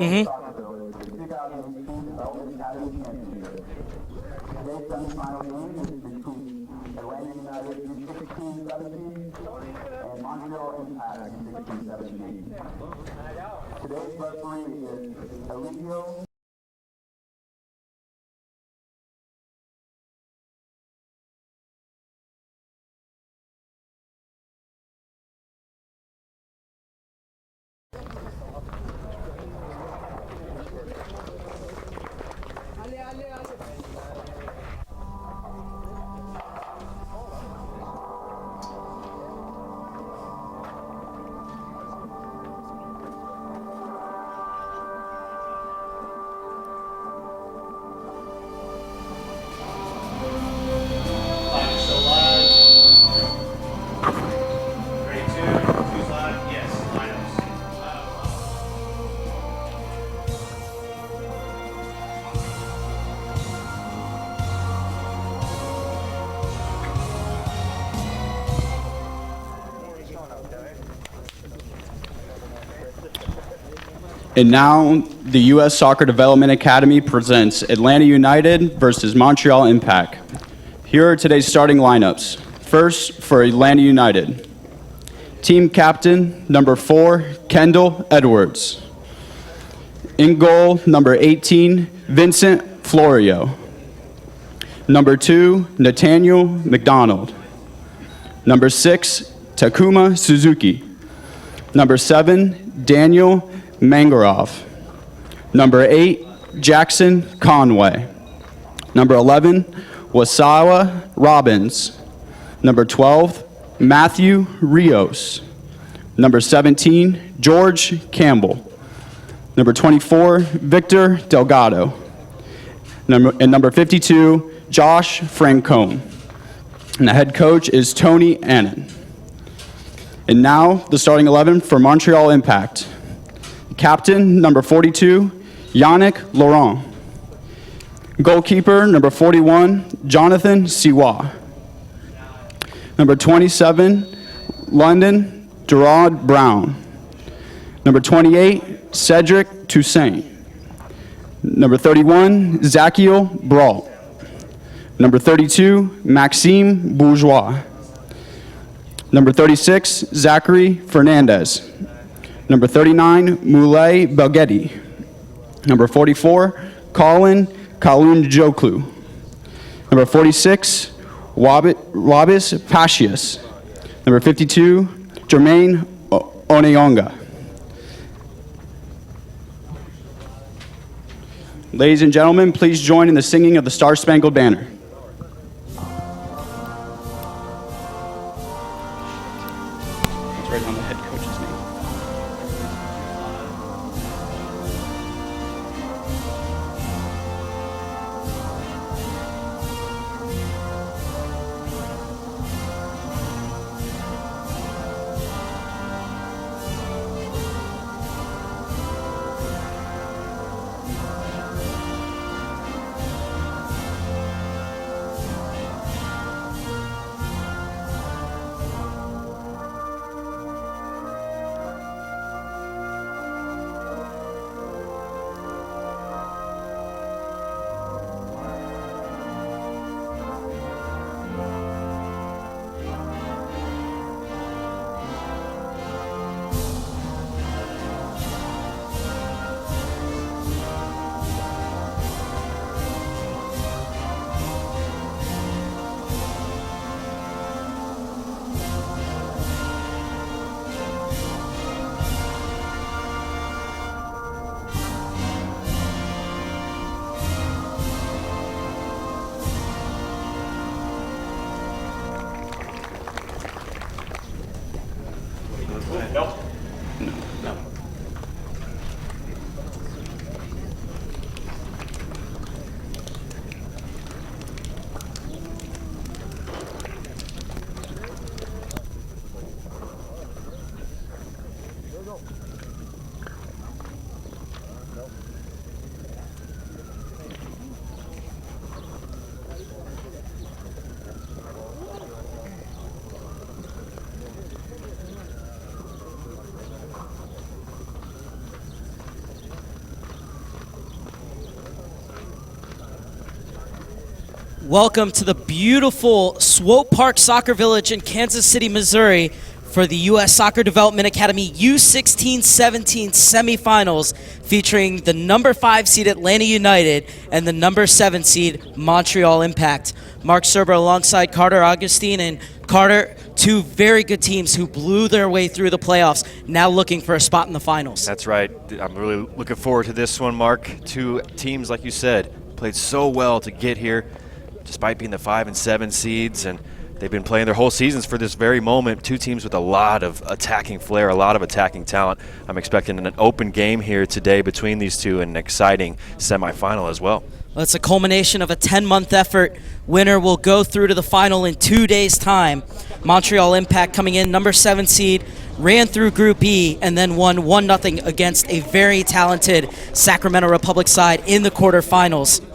Mm-hmm. Today's semifinal game is between Atlanta United U16 17 and Montreal Impact U16 17. Today's referee is Eligio. And now, the U.S. Soccer Development Academy presents Atlanta United versus Montreal Impact. Here are today's starting lineups. First, for Atlanta United. Team captain, number 4, Kendall Edwards. In goal, number 18, Vincent Florio. Number 2, Nathaniel McDonald. Number 6, Takuma Suzuki. Number 7, Daniel Mangarov. Number 8, Jackson Conway. Number 11, Wasawa Robbins. Number 12, Matthew Rios. Number 17, George Campbell. Number 24, Victor Delgado. Number 52, Josh Francone. And the head coach is Tony Annan. And now, the starting 11 for Montreal Impact. Captain, number 42, Yannick Laurent. Goalkeeper, number 41, Jonathan Siwa. Number 27, London Gerard Brown. Number 28, Cedric Toussaint. Number 31, Zachiel Brault. Number 32, Maxime Bourgeois. Number 36, Zachary Fernandez. Number 39, Moulay Belgetti. Number 44, Colin Kalunjoklu. Number 46, Wabis Pashias. Number 52, Jermaine Oneonga. Ladies and gentlemen, please join in the singing of the Star Spangled Banner. It's right on the head coach's name. Welcome to the beautiful Swope Park Soccer Village in Kansas City, Missouri for the U.S. Soccer Development Academy U16-17 semifinals featuring the number 5 seed Atlanta United and the number 7 seed Montreal Impact. Mark Serber alongside Carter Augustine, and Carter, two very good teams who blew their way through the playoffs, now looking for a spot in the finals. That's right. I'm really looking forward to this one, Mark. Two teams, like you said, played so well to get here, despite being the 5 and 7 seeds, and they've been playing their whole seasons for this very moment. Two teams with a lot of attacking flair, a lot of attacking talent. I'm expecting an open game here today between these two and an exciting semifinal as well. Well, it's a culmination of a 10-month effort. Winner will go through to the final in 2 days' time. Montreal Impact coming in, number 7 seed, ran through Group E and then won 1-0 against a very talented Sacramento Republic side in the quarterfinals.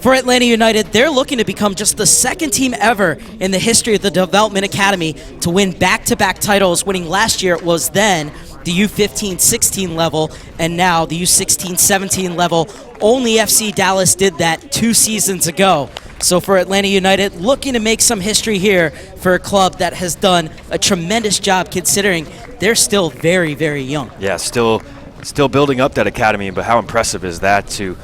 For Atlanta United, they're looking to become just the second team ever in the history of the Development Academy to win back-to-back titles, winning last year. It was then the U15-16 level, and now the U16-17 level. Only FC Dallas did that 2 seasons ago. So for Atlanta United, looking to make some history here for a club that has done a tremendous job considering they're still very, very young. Yeah, still building up that academy, but how impressive is that to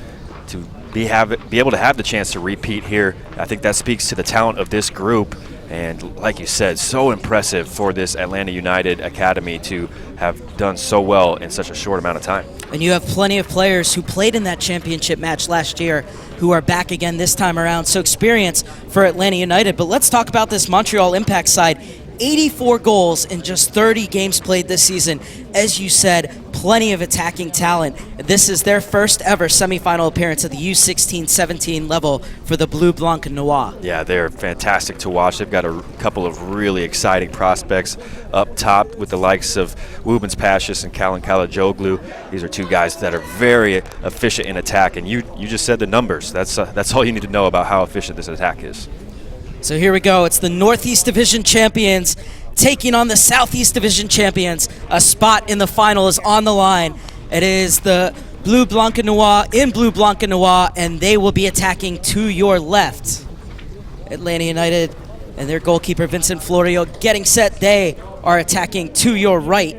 be able to have the chance to repeat here. I think that speaks to the talent of this group, and like you said, so impressive for this Atlanta United Academy to have done so well in such a short amount of time. And you have plenty of players who played in that championship match last year who are back again this time around, so experience for Atlanta United. But let's talk about this Montreal Impact side. 84 goals in just 30 games played this season. As you said, plenty of attacking talent. This is their first ever semifinal appearance at the U16-17 level for the Bleu Blanc Noir. Yeah, they're fantastic to watch. They've got a couple of really exciting prospects up top with the likes of Wubens Pashis and Kalin Kalajoglu. These are two guys that are very efficient in attack, and you just said the numbers. That's all you need to know about how efficient this attack is. So here we go. It's the Northeast Division champions taking on the Southeast Division champions. A spot in the final is on the line. It is the Bleu Blanc Noir in Bleu Blanc Noir, and they will be attacking to your left. Atlanta United and their goalkeeper Vincent Florio getting set. They are attacking to your right.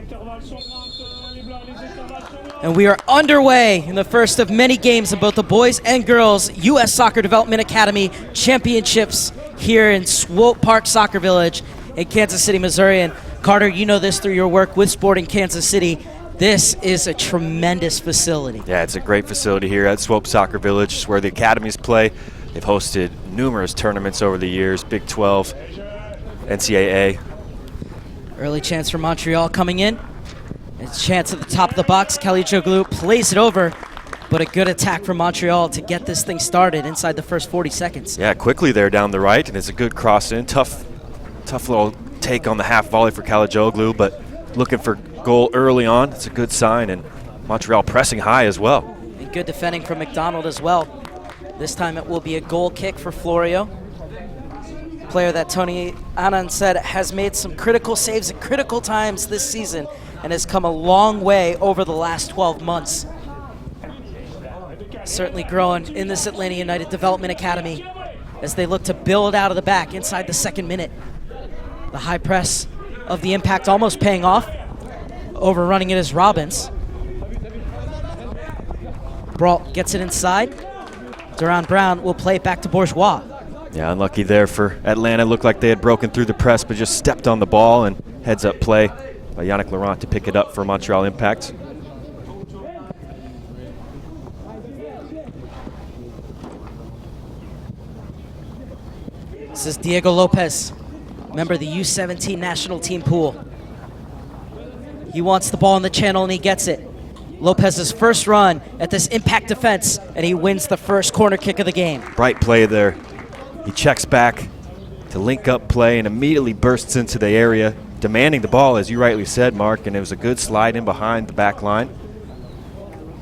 And we are underway in the first of many games of both the boys and girls U.S. Soccer Development Academy Championships here in Swope Park Soccer Village in Kansas City, Missouri. And Carter, you know this through your work with Sporting Kansas City. This is a tremendous facility. Yeah, it's a great facility here at Swope Soccer Village. It's where the academies play. They've hosted numerous tournaments over the years, Big 12, NCAA. Early chance for Montreal coming in. It's a chance at the top of the box. Kalajoglu plays it over, but a good attack from Montreal to get this thing started inside the first 40 seconds. Yeah, quickly there down the right, and it's a good cross in. Tough little take on the half volley for Kalajoglu, but looking for goal early on. It's a good sign, and Montreal pressing high as well. And good defending from McDonald as well. This time it will be a goal kick for Florio. Player that Tony Anand said has made some critical saves at critical times this season and has come a long way over the last 12 months. Certainly growing in this Atlanta United Development Academy as they look to build out of the back inside the second minute. The high press of the Impact almost paying off. Overrunning it is Robbins. Brault gets it inside. Duran Brown will play it back to Bourgeois. Yeah, unlucky there for Atlanta. Looked like they had broken through the press, but just stepped on the ball, and heads up play by Yannick Laurent to pick it up for Montreal Impact. This is Diego Lopez, member of the U17 national team pool. He wants the ball in the channel and he gets it. Lopez's first run at this Impact defense, and he wins the first corner kick of the game. Bright play there. He checks back to link up play and immediately bursts into the area, demanding the ball, as you rightly said, Mark, and it was a good slide in behind the back line.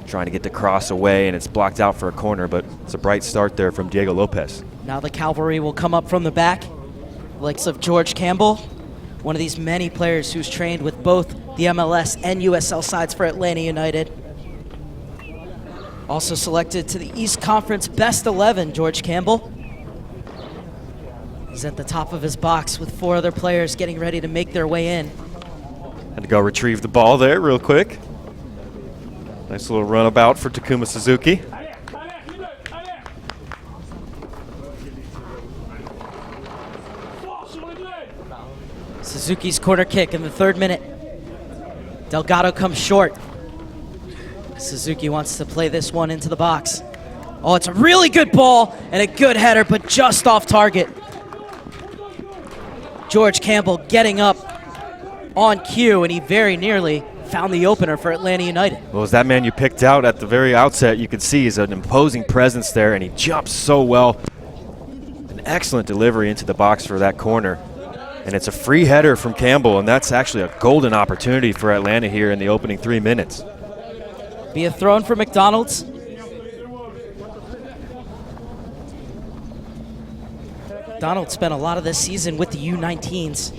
Trying to get the cross away, and it's blocked out for a corner, but it's a bright start there from Diego Lopez. Now the cavalry will come up from the back. Likes of George Campbell, one of these many players who's trained with both the MLS and USL sides for Atlanta United. Also selected to the East Conference Best 11, George Campbell. He's at the top of his box with 4 other players getting ready to make their way in. Had to go retrieve the ball there real quick. Nice little runabout for Takuma Suzuki. Suzuki's corner kick in the 3rd minute. Delgado comes short. Suzuki wants to play this one into the box. Oh, it's a really good ball and a good header, but just off target. George Campbell getting up on cue, and he very nearly found the opener for Atlanta United. Well, as that man you picked out at the very outset, you could see he's an imposing presence there, and he jumps so well. An excellent delivery into the box for that corner. And it's a free header from Campbell, and that's actually a golden opportunity for Atlanta here in the opening 3 minutes. Be a throw-in for McDonald's. McDonald spent a lot of this season with the U19s.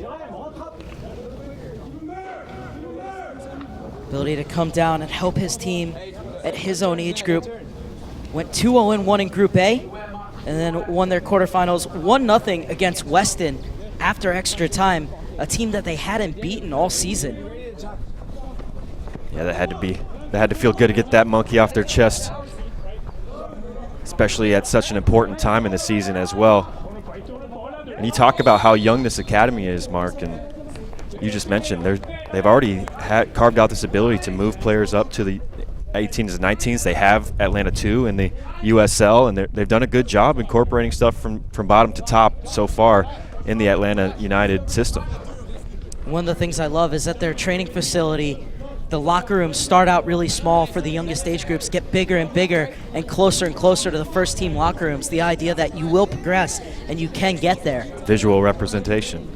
Ability to come down and help his team at his own age group. Went 2-0-1 in Group A, and then won their quarterfinals 1-0 against Weston after extra time, a team that they hadn't beaten all season. Yeah, that had to feel good to get that monkey off their chest, especially at such an important time in the season as well. And you talk about how young this academy is, Mark, and you just mentioned they've already carved out this ability to move players up to the 18s and 19s. They have Atlanta 2 in the USL, and they've done a good job incorporating stuff from bottom to top so far in the Atlanta United system. One of the things I love is that their training facility, the locker rooms start out really small for the youngest age groups, get bigger and bigger and closer to the first team locker rooms. The idea that you will progress and you can get there. Visual representation.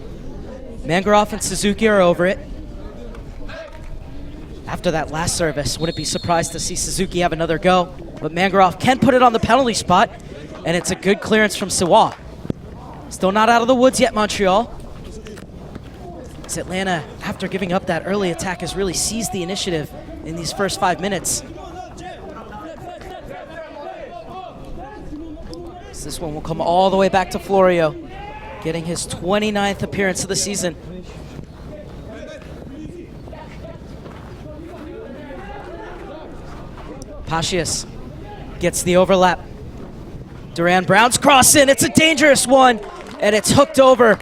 Mangroff and Suzuki are over it. After that last service, wouldn't be surprised to see Suzuki have another go, but Mangroff can put it on the penalty spot, and it's a good clearance from Siwa. Still not out of the woods yet, Montreal. As Atlanta, after giving up that early attack, has really seized the initiative in these first 5 minutes. So this one will come all the way back to Florio, getting his 29th appearance of the season. Pashias gets the overlap. Duran Brown's cross in, it's a dangerous one, and it's hooked over.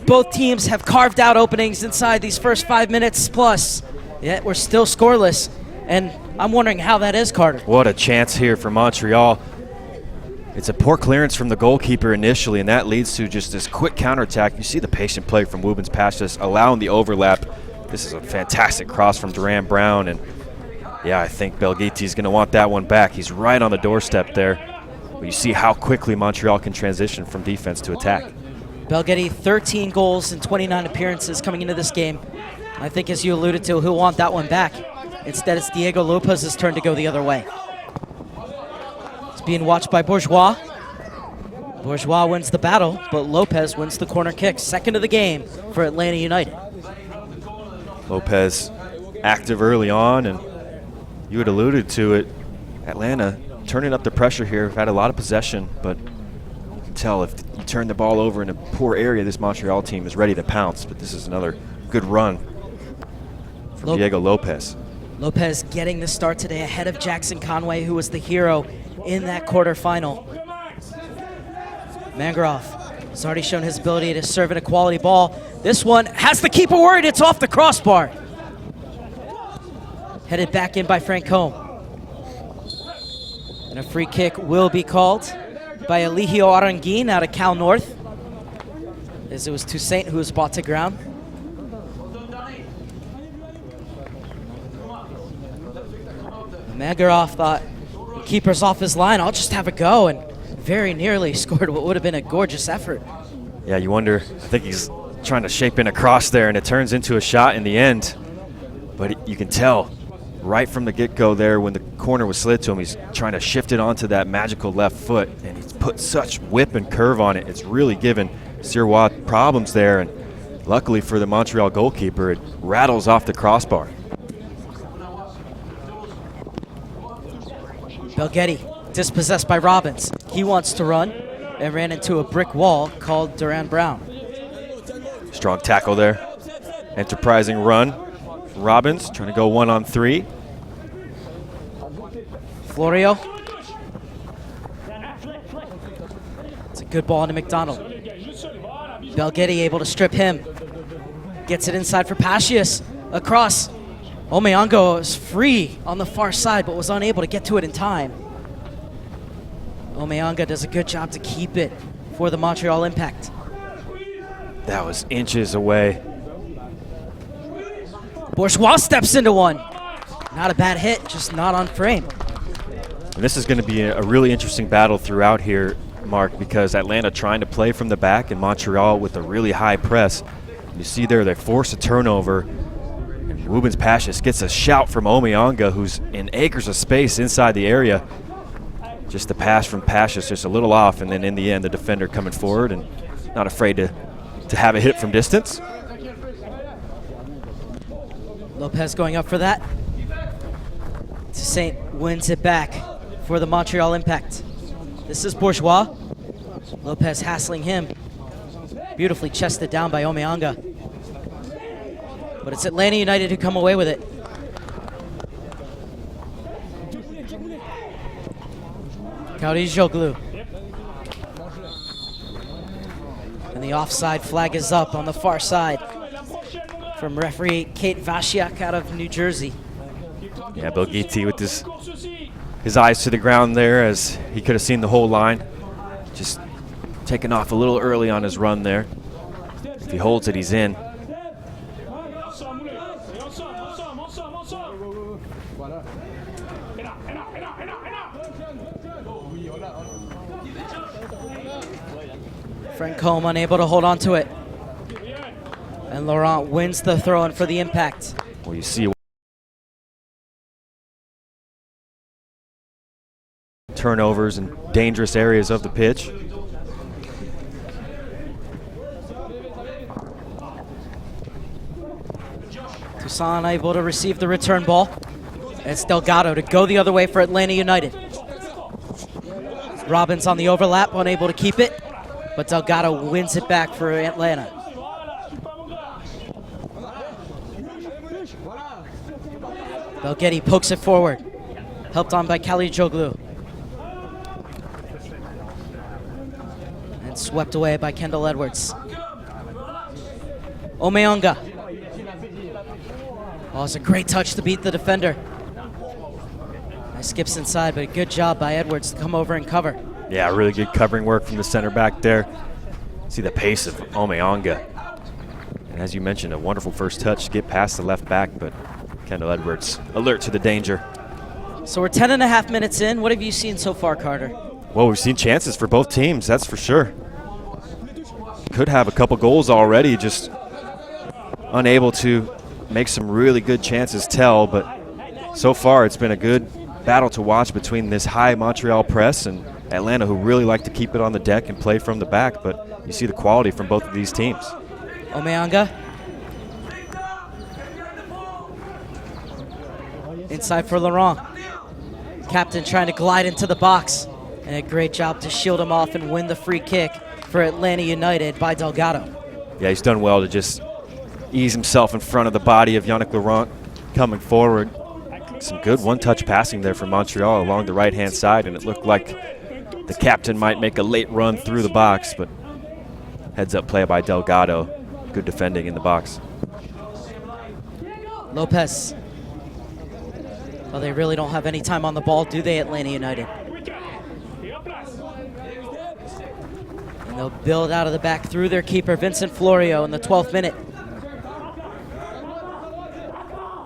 Both teams have carved out openings inside these first 5 minutes plus, yet we're still scoreless, and I'm wondering how that is, Carter. What a chance here for Montreal. It's a poor clearance from the goalkeeper initially, and that leads to just this quick counterattack. You see the patient play from Wubens Pashias allowing the overlap. This is a fantastic cross from Duran Brown, and yeah, I think Belghiti's going to want that one back. He's right on the doorstep there. But you see how quickly Montreal can transition from defense to attack. Belghetti, 13 goals and 29 appearances coming into this game. I think, as you alluded to, he'll want that one back. Instead, it's Diego Lopez's turn to go the other way. It's being watched by Bourgeois. Bourgeois wins the battle, but Lopez wins the corner kick. Second of the game for Atlanta United. Lopez active early on, and you had alluded to it. Atlanta turning up the pressure here. We've had a lot of possession, but you can tell if you turn the ball over in a poor area, this Montreal team is ready to pounce. But this is another good run from Diego Lopez. Lopez getting the start today ahead of Jackson Conway, who was the hero in that quarterfinal. Mangroff has already shown his ability to serve in a quality ball. This one has the keeper worried. It's off the crossbar. Headed back in by Francombe. And a free kick will be called by Eligio Aranguin out of Cal North, as it was Toussaint who was brought to ground. Mangroff thought, keeper's off his line, I'll just have a go, and very nearly scored what would have been a gorgeous effort. Yeah, you wonder, I think he's trying to shape in a cross there, and it turns into a shot in the end. But you can tell right from the get-go there, when the corner was slid to him, he's trying to shift it onto that magical left foot, and he's put such whip and curve on it. It's really given Sirois problems there, and luckily for the Montreal goalkeeper, it rattles off the crossbar. Belghetti dispossessed by Robbins. He wants to run. and ran into a brick wall called Duran Brown. Strong tackle there. Enterprising run. Robbins trying to go 1-on-3. Florio. It's a good ball into McDonald. Belgetti able to strip him. Gets it inside for Pacius. Across. Omeongo is free on the far side, but was unable to get to it in time. Omeonga does a good job to keep it for the Montreal Impact. That was inches away. Bourgeois steps into one. Not a bad hit, just not on frame. And this is going to be a really interesting battle throughout here, Mark, because Atlanta trying to play from the back and Montreal with a really high press. You see there, they force a turnover. And Rubens Pacius gets a shout from Omeonga, who's in acres of space inside the area. Just the pass from Pacius just a little off, and then in the end, the defender coming forward and not afraid to have a hit from distance. Lopez going up for that. Saint wins it back for the Montreal Impact. This is Bourgeois. Lopez hassling him. Beautifully chested down by Omeonga. But it's Atlanta United who come away with it. Kaurijoglu. And the offside flag is up on the far side from referee Kate Vashiak out of New Jersey. Yeah, Belgetti with his eyes to the ground there as he could have seen the whole line. Just taking off a little early on his run there. If he holds it, he's in. Francombe unable to hold on to it. And Laurent wins the throw-in for the Impact. Well, you see turnovers in dangerous areas of the pitch. Toussaint able to receive the return ball. It's Delgado to go the other way for Atlanta United. Robbins on the overlap, unable to keep it, but Delgado wins it back for Atlanta. Belgetti pokes it forward, helped on by Kaurijoglu. And swept away by Kendall Edwards. Omeonga. Oh, it's a great touch to beat the defender. Skips inside, but a good job by Edwards to come over and cover. Yeah, really good covering work from the center back there. See the pace of Omeonga. And as you mentioned, a wonderful first touch to get past the left back, but Kendall Edwards alert to the danger. So we're 10.5 minutes in. What have you seen so far, Carter? Well, we've seen chances for both teams, that's for sure. Could have a couple goals already, just unable to make some really good chances tell, but so far it's been a good battle to watch between this high Montreal press and Atlanta, who really like to keep it on the deck and play from the back, but you see the quality from both of these teams. Omeonga. Inside for Laurent. Captain trying to glide into the box, and a great job to shield him off and win the free kick for Atlanta United by Delgado. Yeah, he's done well to just ease himself in front of the body of Yannick Laurent coming forward. Some good one-touch passing there from Montreal along the right-hand side, and it looked like the captain might make a late run through the box, but heads-up play by Delgado. Good defending in the box. Lopez. Well, they really don't have any time on the ball, do they, Atlanta United? And they'll build out of the back through their keeper, Vincent Florio, in the 12th minute.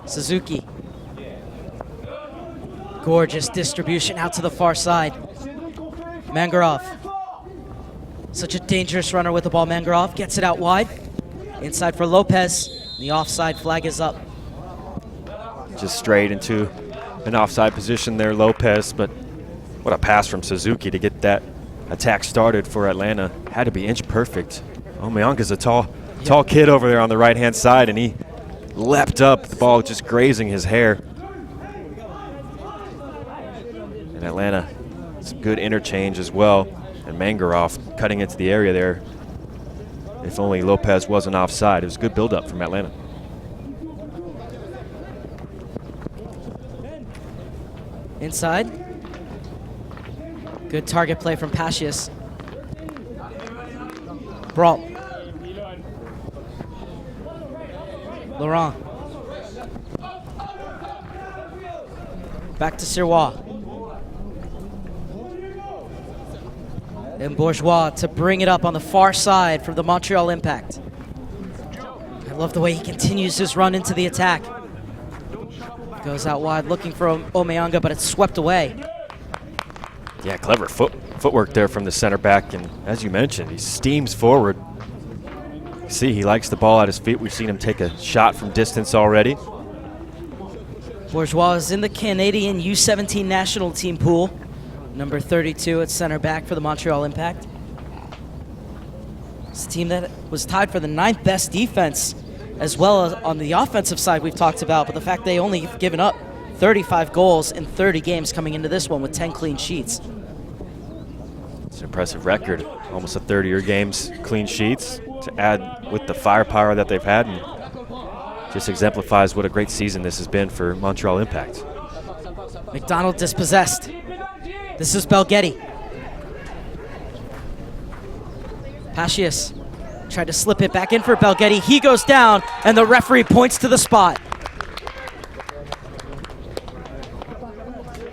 Suzuki. Gorgeous distribution out to the far side. Mangarov. Such a dangerous runner with the ball. Mangarov gets it out wide. Inside for Lopez. The offside flag is up. Just straight into an offside position there, Lopez, but what a pass from Suzuki to get that attack started for Atlanta. Had to be inch perfect. Omeonga's a tall kid over there on the right-hand side, and he leapt up, the ball just grazing his hair. And Atlanta, some good interchange as well. And Mangaroff cutting into the area there. If only Lopez wasn't offside. It was a good build-up from Atlanta. Inside. Good target play from Pacius. Brault. Laurent. Back to Sirois. And Bourgeois to bring it up on the far side for the Montreal Impact. I love the way he continues his run into the attack. Goes out wide looking for Omeanga, but it's swept away. Yeah, clever footwork there from the center back. And as you mentioned, he steams forward. See, he likes the ball at his feet. We've seen him take a shot from distance already. Bourgeois is in the Canadian U17 national team pool. Number 32 at center back for the Montreal Impact. It's a team that was tied for the 9th best defense, as well as on the offensive side we've talked about, but the fact they only have given up 35 goals in 30 games coming into this one with 10 clean sheets. It's an impressive record. Almost a third of your games clean sheets to add with the firepower that they've had, and just exemplifies what a great season this has been for Montreal Impact. McDonald dispossessed. This is Belgetti. Pacius tried to slip it back in for Belgetti. He goes down, and the referee points to the spot.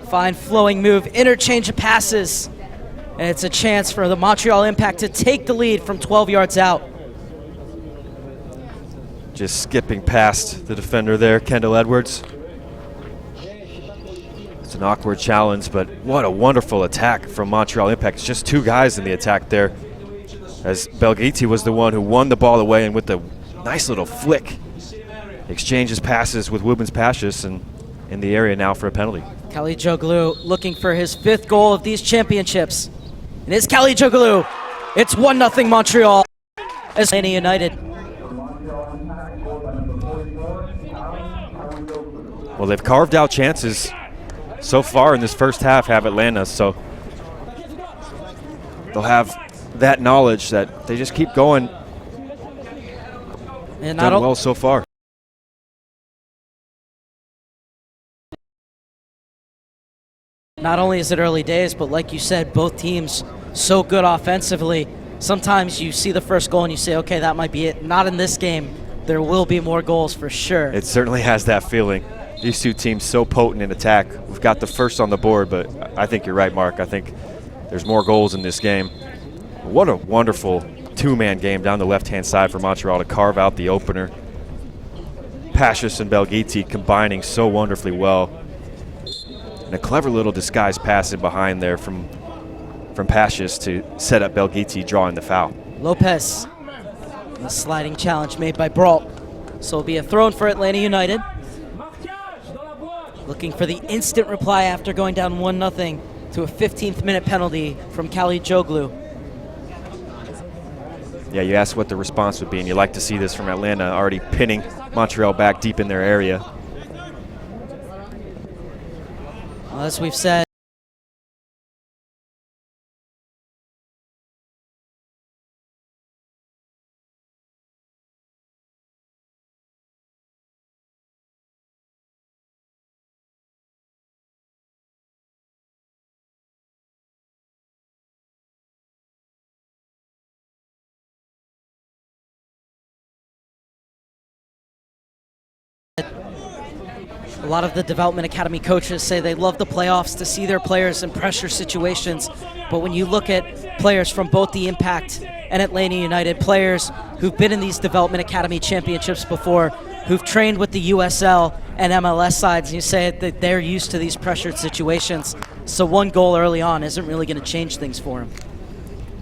Fine flowing move, interchange of passes. And it's a chance for the Montreal Impact to take the lead from 12 yards out. Just skipping past the defender there, Kendall Edwards. It's an awkward challenge, but what a wonderful attack from Montreal Impact. It's just two guys in the attack there, as Belgetti was the one who won the ball away, and with the nice little flick, exchanges passes with Woodman's Pacius, and in the area now for a penalty. Kaligioglu looking for his 5th goal of these championships. It is Kaligioglu. It's 1-0 Montreal as Atlanta United. Well, they've carved out chances so far in this first half, have Atlanta, so they'll have that knowledge that they just keep going. And done well so far. Not only is it early days, but like you said, both teams so good offensively. Sometimes you see the first goal and you say, okay, that might be it. Not in this game. There will be more goals for sure. It certainly has that feeling. These two teams so potent in attack. We've got the first on the board, but I think you're right, Mark. I think there's more goals in this game. What a wonderful two-man game down the left-hand side for Montreal to carve out the opener. Pacius and Belgetti combining so wonderfully well. And a clever little disguise pass in behind there from Pacius to set up Belgetti drawing the foul. Lopez, the sliding challenge made by Brault. So it'll be a throw-in for Atlanta United. Looking for the instant reply after going down 1-0 to a 15th minute penalty from Kaligioglu. Yeah, you asked what the response would be, and you like to see this from Atlanta, already pinning Montreal back deep in their area. Well, as we've said, a lot of the Development Academy coaches say they love the playoffs to see their players in pressure situations. But when you look at players from both the Impact and Atlanta United, players who've been in these Development Academy championships before, who've trained with the USL and MLS sides, and you say that they're used to these pressured situations. So one goal early on isn't really going to change things for them.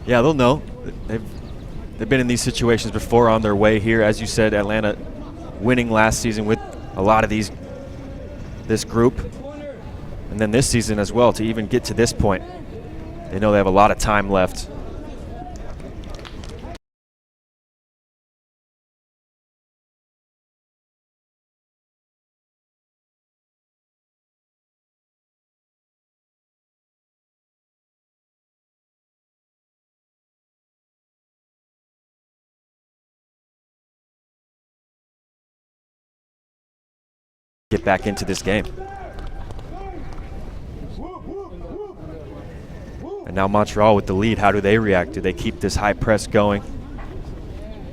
Yeah, they'll know. They've been in these situations before on their way here. As you said, Atlanta winning last season with a lot of this group, and then this season as well, to even get to this point. They know they have a lot of time left. get back into this game. And now Montreal with the lead, how do they react? Do they keep this high press going?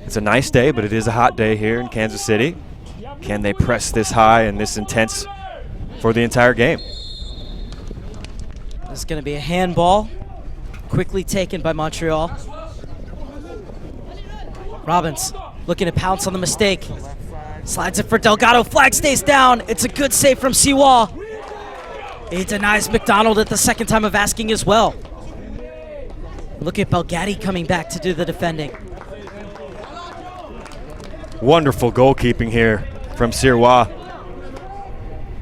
It's a nice day, but it is a hot day here in Kansas City. Can they press this high and this intense for the entire game? This is going to be a handball, quickly taken by Montreal. Robbins looking to pounce on the mistake. Slides it for Delgado, flag stays down. It's a good save from Siwa. He denies McDonald at the second time of asking as well. Look at Belgatti coming back to do the defending. Wonderful goalkeeping here from Sirois,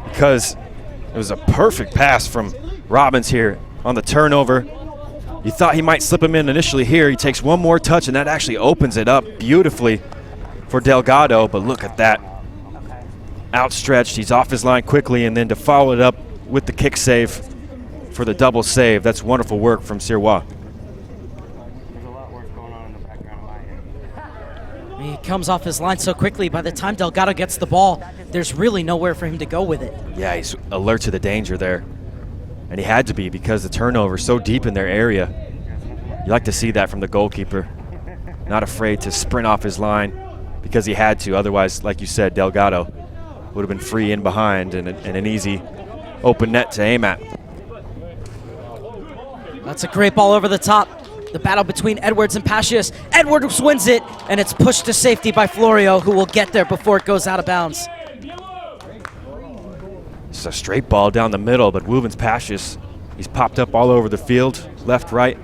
because it was a perfect pass from Robbins here on the turnover. You thought he might slip him in initially here. He takes one more touch, and that actually opens it up beautifully for Delgado. But look at that. Outstretched, he's off his line quickly, and then to follow it up with the kick save for the double save. That's wonderful work from Sirois. He comes off his line so quickly. By the time Delgado gets the ball, there's really nowhere for him to go with it. Yeah, he's alert to the danger there. And he had to be, because the turnover is so deep in their area. You like to see that from the goalkeeper. Not afraid to sprint off his line because he had to. Otherwise, like you said, Delgado would have been free in behind and an easy open net to aim at. That's a great ball over the top. The battle between Edwards and Pacius. Edwards wins it, and it's pushed to safety by Florio, who will get there before it goes out of bounds. It's a straight ball down the middle, but Woovens Pacius, he's popped up all over the field, left, right.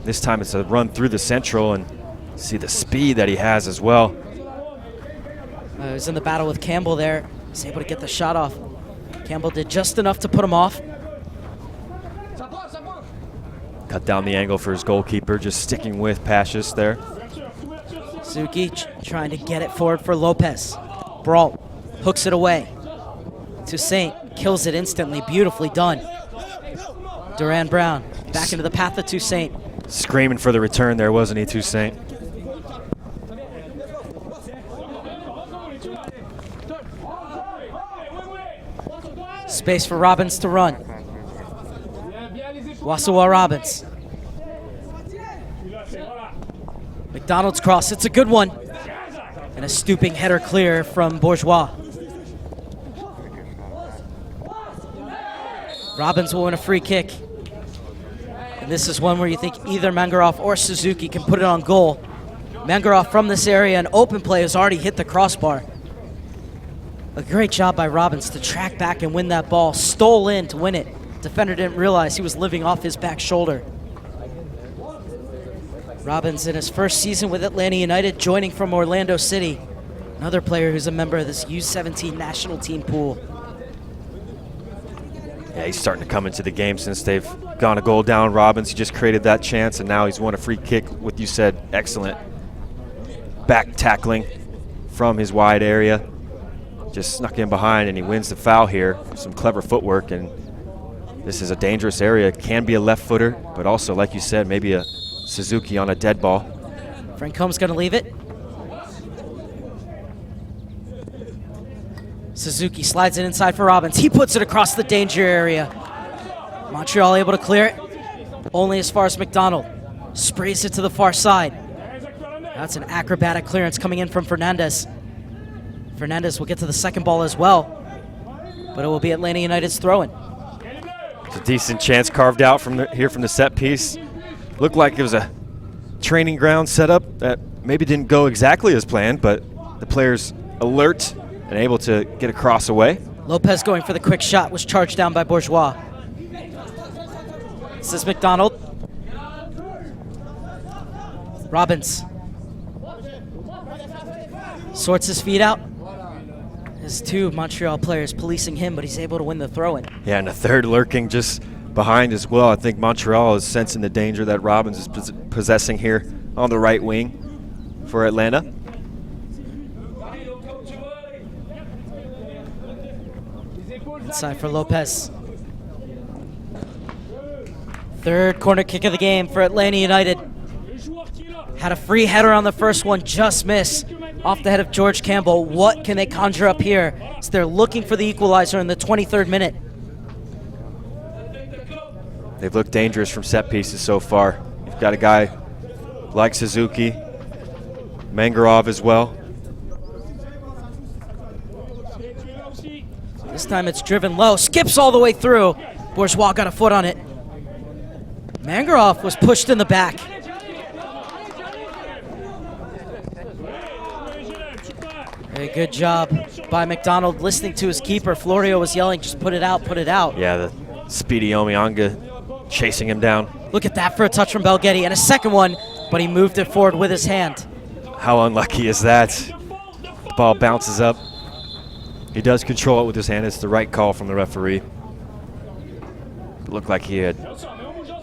This time it's a run through the central, and see the speed that he has as well. He was in the battle with Campbell there. He's able to get the shot off. Campbell did just enough to put him off. Cut down the angle for his goalkeeper, just sticking with Pacius there. Suzuki trying to get it forward for Lopez. Brault hooks it away. Toussaint kills it instantly. Beautifully done. Duran Brown back into the path of Toussaint. Screaming for the return there, wasn't he, Toussaint? Space for Robbins to run. Wasawa Robbins. McDonald's cross, it's a good one. And a stooping header clear from Bourgeois. Robbins will win a free kick. And this is one where you think either Mangaroff or Suzuki can put it on goal. Mangaroff from this area, an open play, has already hit the crossbar. A great job by Robbins to track back and win that ball. Stole in to win it. Defender didn't realize he was living off his back shoulder. Robbins in his first season with Atlanta United, joining from Orlando City. Another player who's a member of this U17 national team pool. Yeah, he's starting to come into the game since they've gone a goal down. Robbins, he just created that chance, and now he's won a free kick with, you said, excellent back tackling from his wide area. Just snuck in behind, and he wins the foul here. Some clever footwork, and this is a dangerous area. Can be a left footer, but also, like you said, maybe a Suzuki on a dead ball. Francome's gonna leave it. Suzuki slides it inside for Robbins. He puts it across the danger area. Montreal able to clear it, only as far as McDonald. Sprays it to the far side. That's an acrobatic clearance coming in from Fernandez. Fernandez will get to the second ball as well, but it will be Atlanta United's throw-in. It's a decent chance carved out from the set piece. Looked like it was a training ground setup that maybe didn't go exactly as planned, but the players alert and able to get across away. Lopez going for the quick shot, was charged down by Bourgeois. This is McDonald. Robbins sorts his feet out. There's two Montreal players policing him, but he's able to win the throw-in. Yeah, and a third lurking just behind as well. I think Montreal is sensing the danger that Robbins is possessing here on the right wing for Atlanta. Inside for Lopez. Third corner kick of the game for Atlanta United. Had a free header on the first one, just missed. off the head of George Campbell. What can they conjure up here? So they're looking for the equalizer in the 23rd minute. They've looked dangerous from set pieces so far. You've got a guy like Suzuki, Mangarov as well. This time it's driven low, skips all the way through. Bourgeois got a foot on it. Mangarov was pushed in the back. Very good job by McDonald listening to his keeper. Florio was yelling, just put it out, put it out. Yeah, the speedy Omianga chasing him down. Look at that for a touch from Belgetti, and a second one, but he moved it forward with his hand. How unlucky is that? The ball bounces up. He does control it with his hand. It's the right call from the referee. It looked like he had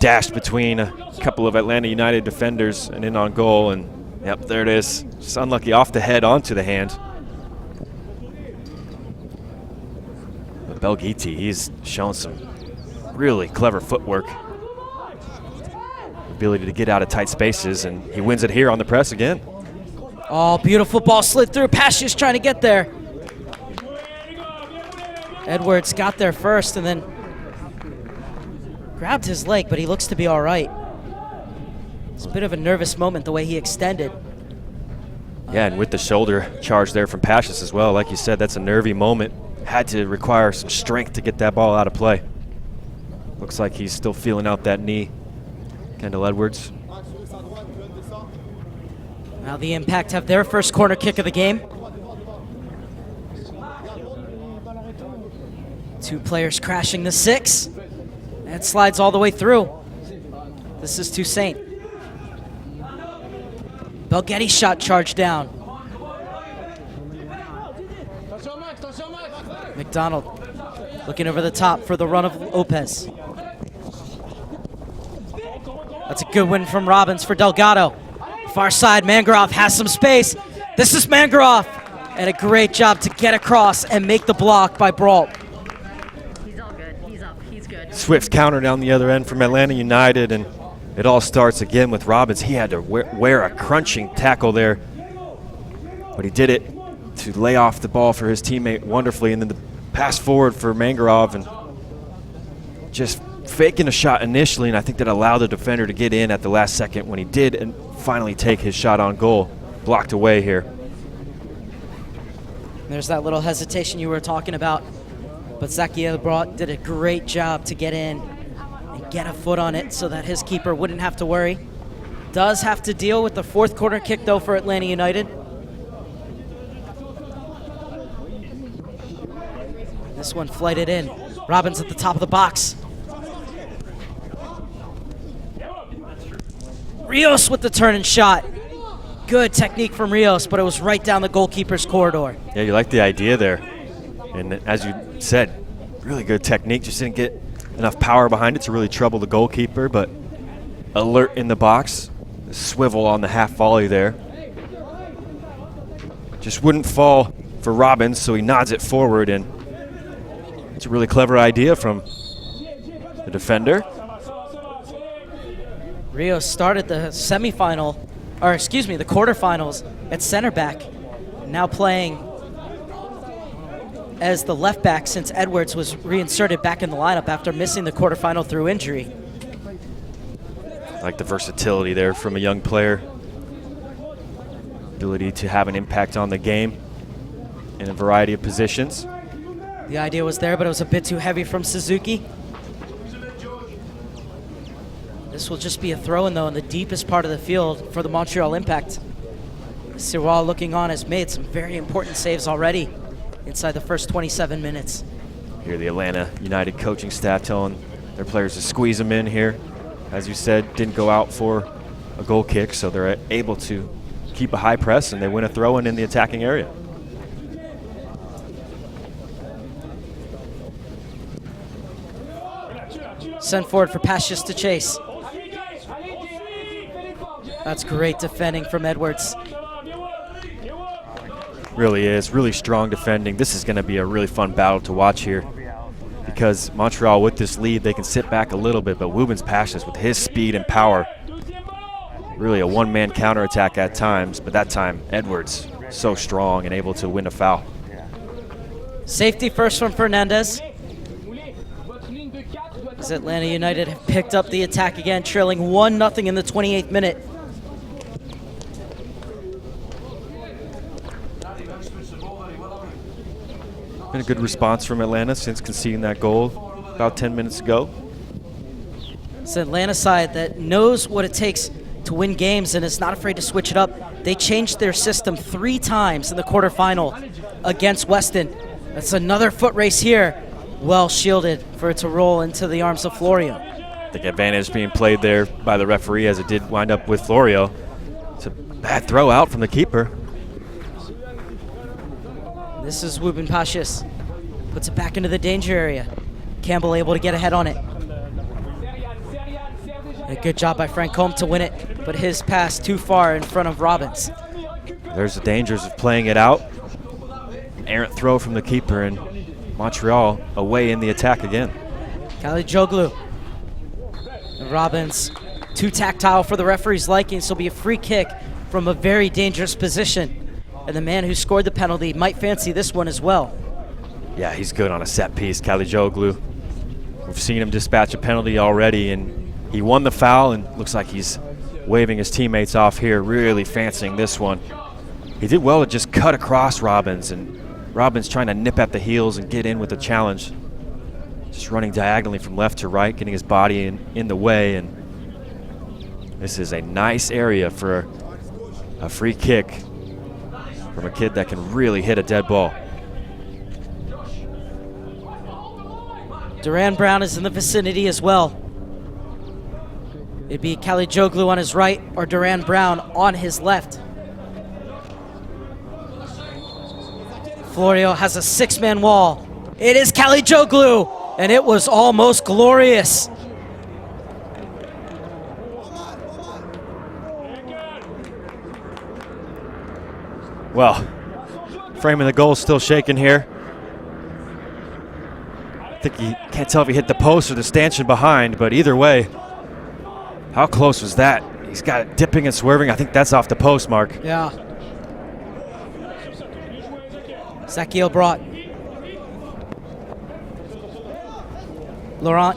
dashed between a couple of Atlanta United defenders and in on goal, and yep, there it is. Just unlucky off the head onto the hand. But Belgetti, he's shown some really clever footwork. Ability to get out of tight spaces, and he wins it here on the press again. Oh, beautiful ball slid through. Pascia's trying to get there. Edwards got there first and then grabbed his leg, but he looks to be all right. It's a bit of a nervous moment the way he extended. Yeah, and with the shoulder charge there from Pascias as well. Like you said, that's a nervy moment. Had to require some strength to get that ball out of play. Looks like he's still feeling out that knee. Kendall Edwards. Now the Impact have their first corner kick of the game. Two players crashing the 6. And slides all the way through. This is Toussaint. Belgetti shot charged down. McDonald looking over the top for the run of Lopez. That's a good win from Robbins for Delgado. Far side, Mangarov has some space. This is Mangarov. And a great job to get across and make the block by Brault. He's all good. He's up. He's good. Swift counter down the other end from Atlanta United, and it all starts again with Robbins. He had to wear a crunching tackle there, but he did it to lay off the ball for his teammate wonderfully, and then the pass forward for Mangarov, and just faking a shot initially, and I think that allowed the defender to get in at the last second when he did and finally take his shot on goal. Blocked away here. There's that little hesitation you were talking about, but Zakiel Brault did a great job to get in and get a foot on it so that his keeper wouldn't have to worry. Does have to deal with the fourth corner kick though for Atlanta United. This one flighted in. Robbins at the top of the box. Rios with the turn and shot. Good technique from Rios, but it was right down the goalkeeper's corridor. Yeah, you like the idea there. And as you said, really good technique. Just didn't get enough power behind it to really trouble the goalkeeper, but alert in the box. The swivel on the half volley there. Just wouldn't fall for Robbins, so he nods it forward, and it's a really clever idea from the defender. Rios started the semifinal, or excuse me, the quarterfinals at center back. Now playing as the left back since Edwards was reinserted back in the lineup after missing the quarterfinal through injury. Like the versatility there from a young player. Ability to have an impact on the game in a variety of positions. The idea was there, but it was a bit too heavy from Suzuki. This will just be a throw-in, though, in the deepest part of the field for the Montreal Impact. Sirois, looking on, has made some very important saves already inside the first 27 minutes. Here the Atlanta United coaching staff telling their players to squeeze them in here. As you said, didn't go out for a goal kick, so they're able to keep a high press, and they win a throw-in in the attacking area. Sent forward for Pascias to chase. That's great defending from Edwards. Really is, really strong defending. This is going to be a really fun battle to watch here because Montreal, with this lead, they can sit back a little bit, but Wubens Pascias with his speed and power, really a one-man counterattack at times, but that time Edwards so strong and able to win a foul. Safety first from Fernandez. As Atlanta United have picked up the attack again, trailing 1-0 in the 28th minute. Been a good response from Atlanta since conceding that goal about 10 minutes ago. It's an Atlanta side that knows what it takes to win games and is not afraid to switch it up. They changed their system 3 times in the quarterfinal against Weston. That's another foot race here. Well shielded for it to roll into the arms of Florio. I think advantage being played there by the referee, as it did wind up with Florio. It's a bad throw out from the keeper. This is Wubin Pashis. Puts it back into the danger area. Campbell able to get ahead on it. A good job by Frank Combe to win it, but his pass too far in front of Robbins. There's the dangers of playing it out. Errant throw from the keeper, and Montreal away in the attack again. Kalijoglu. And Robbins, too tactile for the referee's liking, so it'll be a free kick from a very dangerous position. And the man who scored the penalty might fancy this one as well. Yeah, he's good on a set piece, Kalijoglu. We've seen him dispatch a penalty already, and he won the foul, and looks like he's waving his teammates off here, really fancying this one. He did well to just cut across Robbins, and Robbins trying to nip at the heels and get in with the challenge. Just running diagonally from left to right, getting his body in the way, and this is a nice area for a free kick from a kid that can really hit a dead ball. Duran Brown is in the vicinity as well. It'd be Kalijoglu on his right or Duran Brown on his left. Florio has a 6-man wall. It is Kalijoglu, and it was almost glorious. Well, framing the goal still shaking here. I think he can't tell if he hit the post or the stanchion behind, but either way, how close was that? He's got it dipping and swerving. I think that's off the post, Mark. Yeah. Zakiel brought. Laurent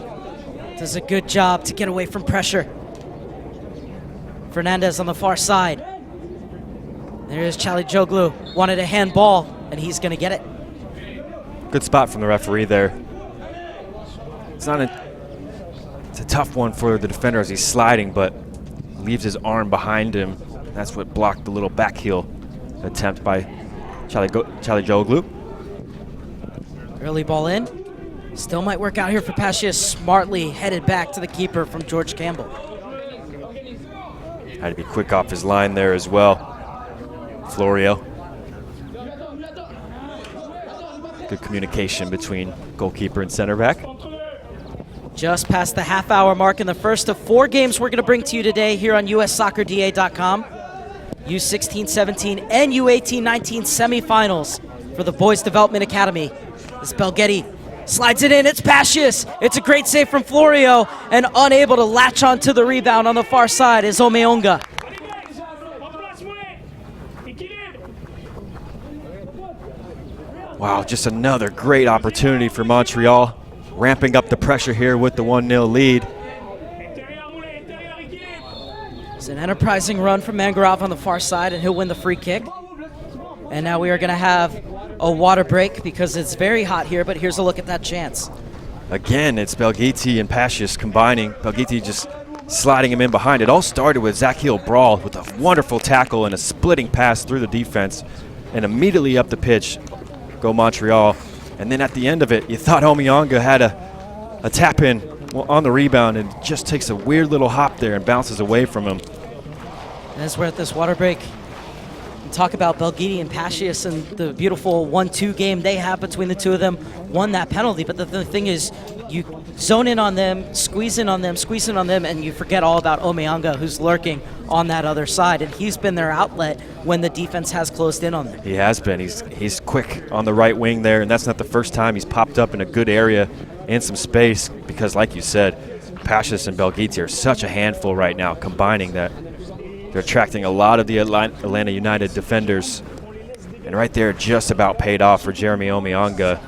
does a good job to get away from pressure. Fernandez on the far side. There's Kalijoglu, wanted a handball, and he's going to get it. Good spot from the referee there. It's a tough one for the defender as he's sliding, but leaves his arm behind him. That's what blocked the little back heel attempt by Kalijoglu. Early ball in. Still might work out here for Pasha. Smartly headed back to the keeper from George Campbell. Had to be quick off his line there as well. Florio. Good communication between goalkeeper and center back. Just past the half-hour mark in the first of 4 games we're going to bring to you today here on USSoccerDA.com. U16-17 and U18-19 semifinals for the Boys Development Academy. This Belgetti slides it in. It's Pascius. It's a great save from Florio, and unable to latch onto the rebound on the far side is Omeonga. Wow, just another great opportunity for Montreal, ramping up the pressure here with the 1-0 lead. It's an enterprising run from Mangarov on the far side, and he'll win the free kick. And now we are going to have a water break because it's very hot here, but here's a look at that chance. Again, it's Belgetti and Pascius combining. Belgetti just sliding him in behind. It all started with Zakiel Brawl with a wonderful tackle and a splitting pass through the defense, and immediately up the pitch go Montreal. And then at the end of it, you thought Omeonga had a tap in on the rebound, and just takes a weird little hop there and bounces away from him. And as we're at this water break, we talk about Belgetti and Pascius and the beautiful 1-2 game they have between the two of them. Won that penalty, but the thing is, you zone in on them, squeeze in on them, and you forget all about Omeonga, who's lurking on that other side, and he's been their outlet when the defense has closed in on them. He has been. He's quick on the right wing there, and that's not the first time he's popped up in a good area in some space, because like you said, Pascius and Belgetti are such a handful right now, combining that. They're attracting a lot of the Atlanta United defenders And right there, just about paid off for Jeremy Omeonga.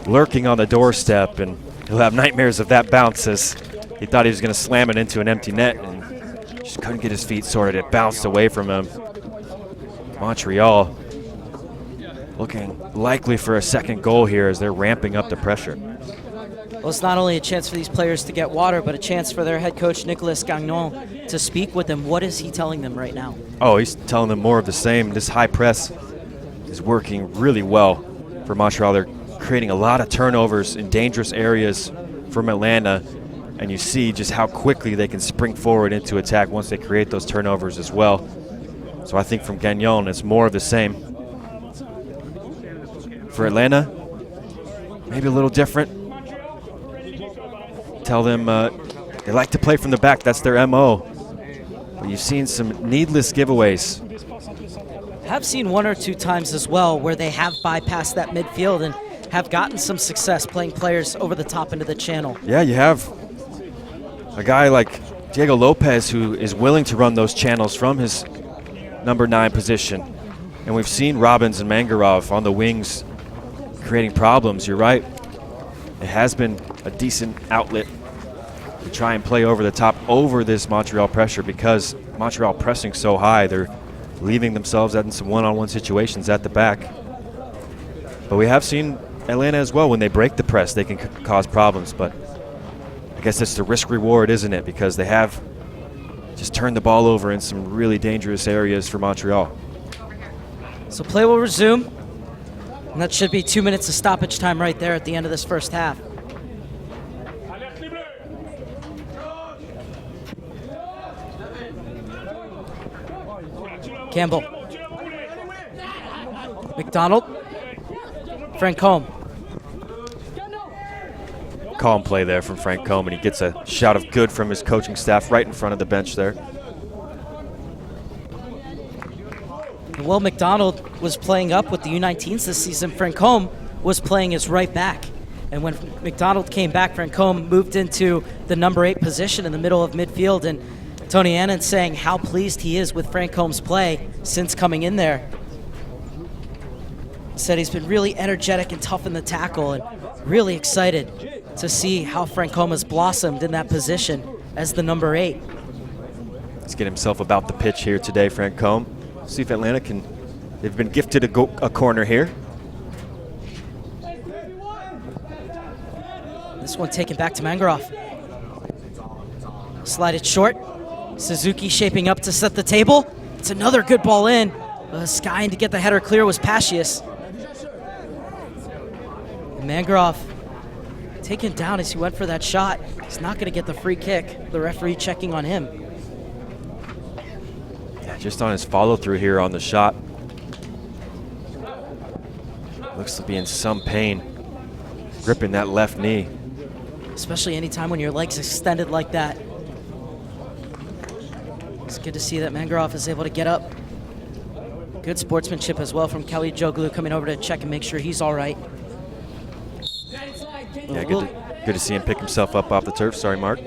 Lurking on the doorstep, and he'll have nightmares of that bounce as he thought he was going to slam it into an empty net and just couldn't get his feet sorted. It bounced away from him. Montreal looking likely for a second goal here as they're ramping up the pressure. Well, it's not only a chance for these players to get water, but a chance for their head coach, Nicolas Gagnon, to speak with them. What is he telling them right now? Oh, he's telling them more of the same. This high press is working really well for Montreal. They're creating a lot of turnovers in dangerous areas from Atlanta, and you see just how quickly they can spring forward into attack once they create those turnovers as well. So I think from Gagnon, it's more of the same. For Atlanta, maybe a little different. Tell them they like to play from the back. That's their MO. But you've seen some needless giveaways. Have seen one or two times as well where they have bypassed that midfield and have gotten some success playing players over the top into the channel. Yeah, you have a guy like Diego Lopez who is willing to run those channels from his number 9 position. And we've seen Robbins and Mangarov on the wings creating problems. You're right. It has been a decent outlet to try and play over the top over this Montreal pressure because Montreal pressing so high, they're leaving themselves in some one-on-one situations at the back. But we have seen Atlanta as well. When they break the press, they can cause problems. But I guess it's the risk-reward, isn't it? Because they have just turned the ball over in some really dangerous areas for Montreal. So play will resume. And that should be 2 minutes of stoppage time right there at the end of this first half. Campbell. McDonald. Frank Combe. Calm play there from Frank Combe, and he gets a shout of good from his coaching staff right in front of the bench there. Will McDonald was playing up with the U19s this season. Frank Combe was playing as right back. And when McDonald came back, Frank Combe moved into the number 8 position in the middle of midfield. And Tony Annan saying how pleased he is with Frank Combe's play since coming in there. Said he's been really energetic and tough in the tackle and really excited to see how Frank Combe has blossomed in that position as the number 8. Let's get himself about the pitch here today, Frank Combe. See if Atlanta can, they've been gifted a corner here. This one taken back to Mangarov. Slide it short. Suzuki shaping up to set the table. It's another good ball in. Skying to get the header clear was Pacius. Mangarov taken down as he went for that shot. He's not going to get the free kick. The referee checking on him. Just on his follow-through here on the shot. Looks to be in some pain, gripping that left knee. Especially anytime when your leg's extended like that. It's good to see that Mangarov is able to get up. Good sportsmanship as well from Kelly Joglu coming over to check and make sure he's all right. Yeah, good to see him pick himself up off the turf. Sorry, Mark.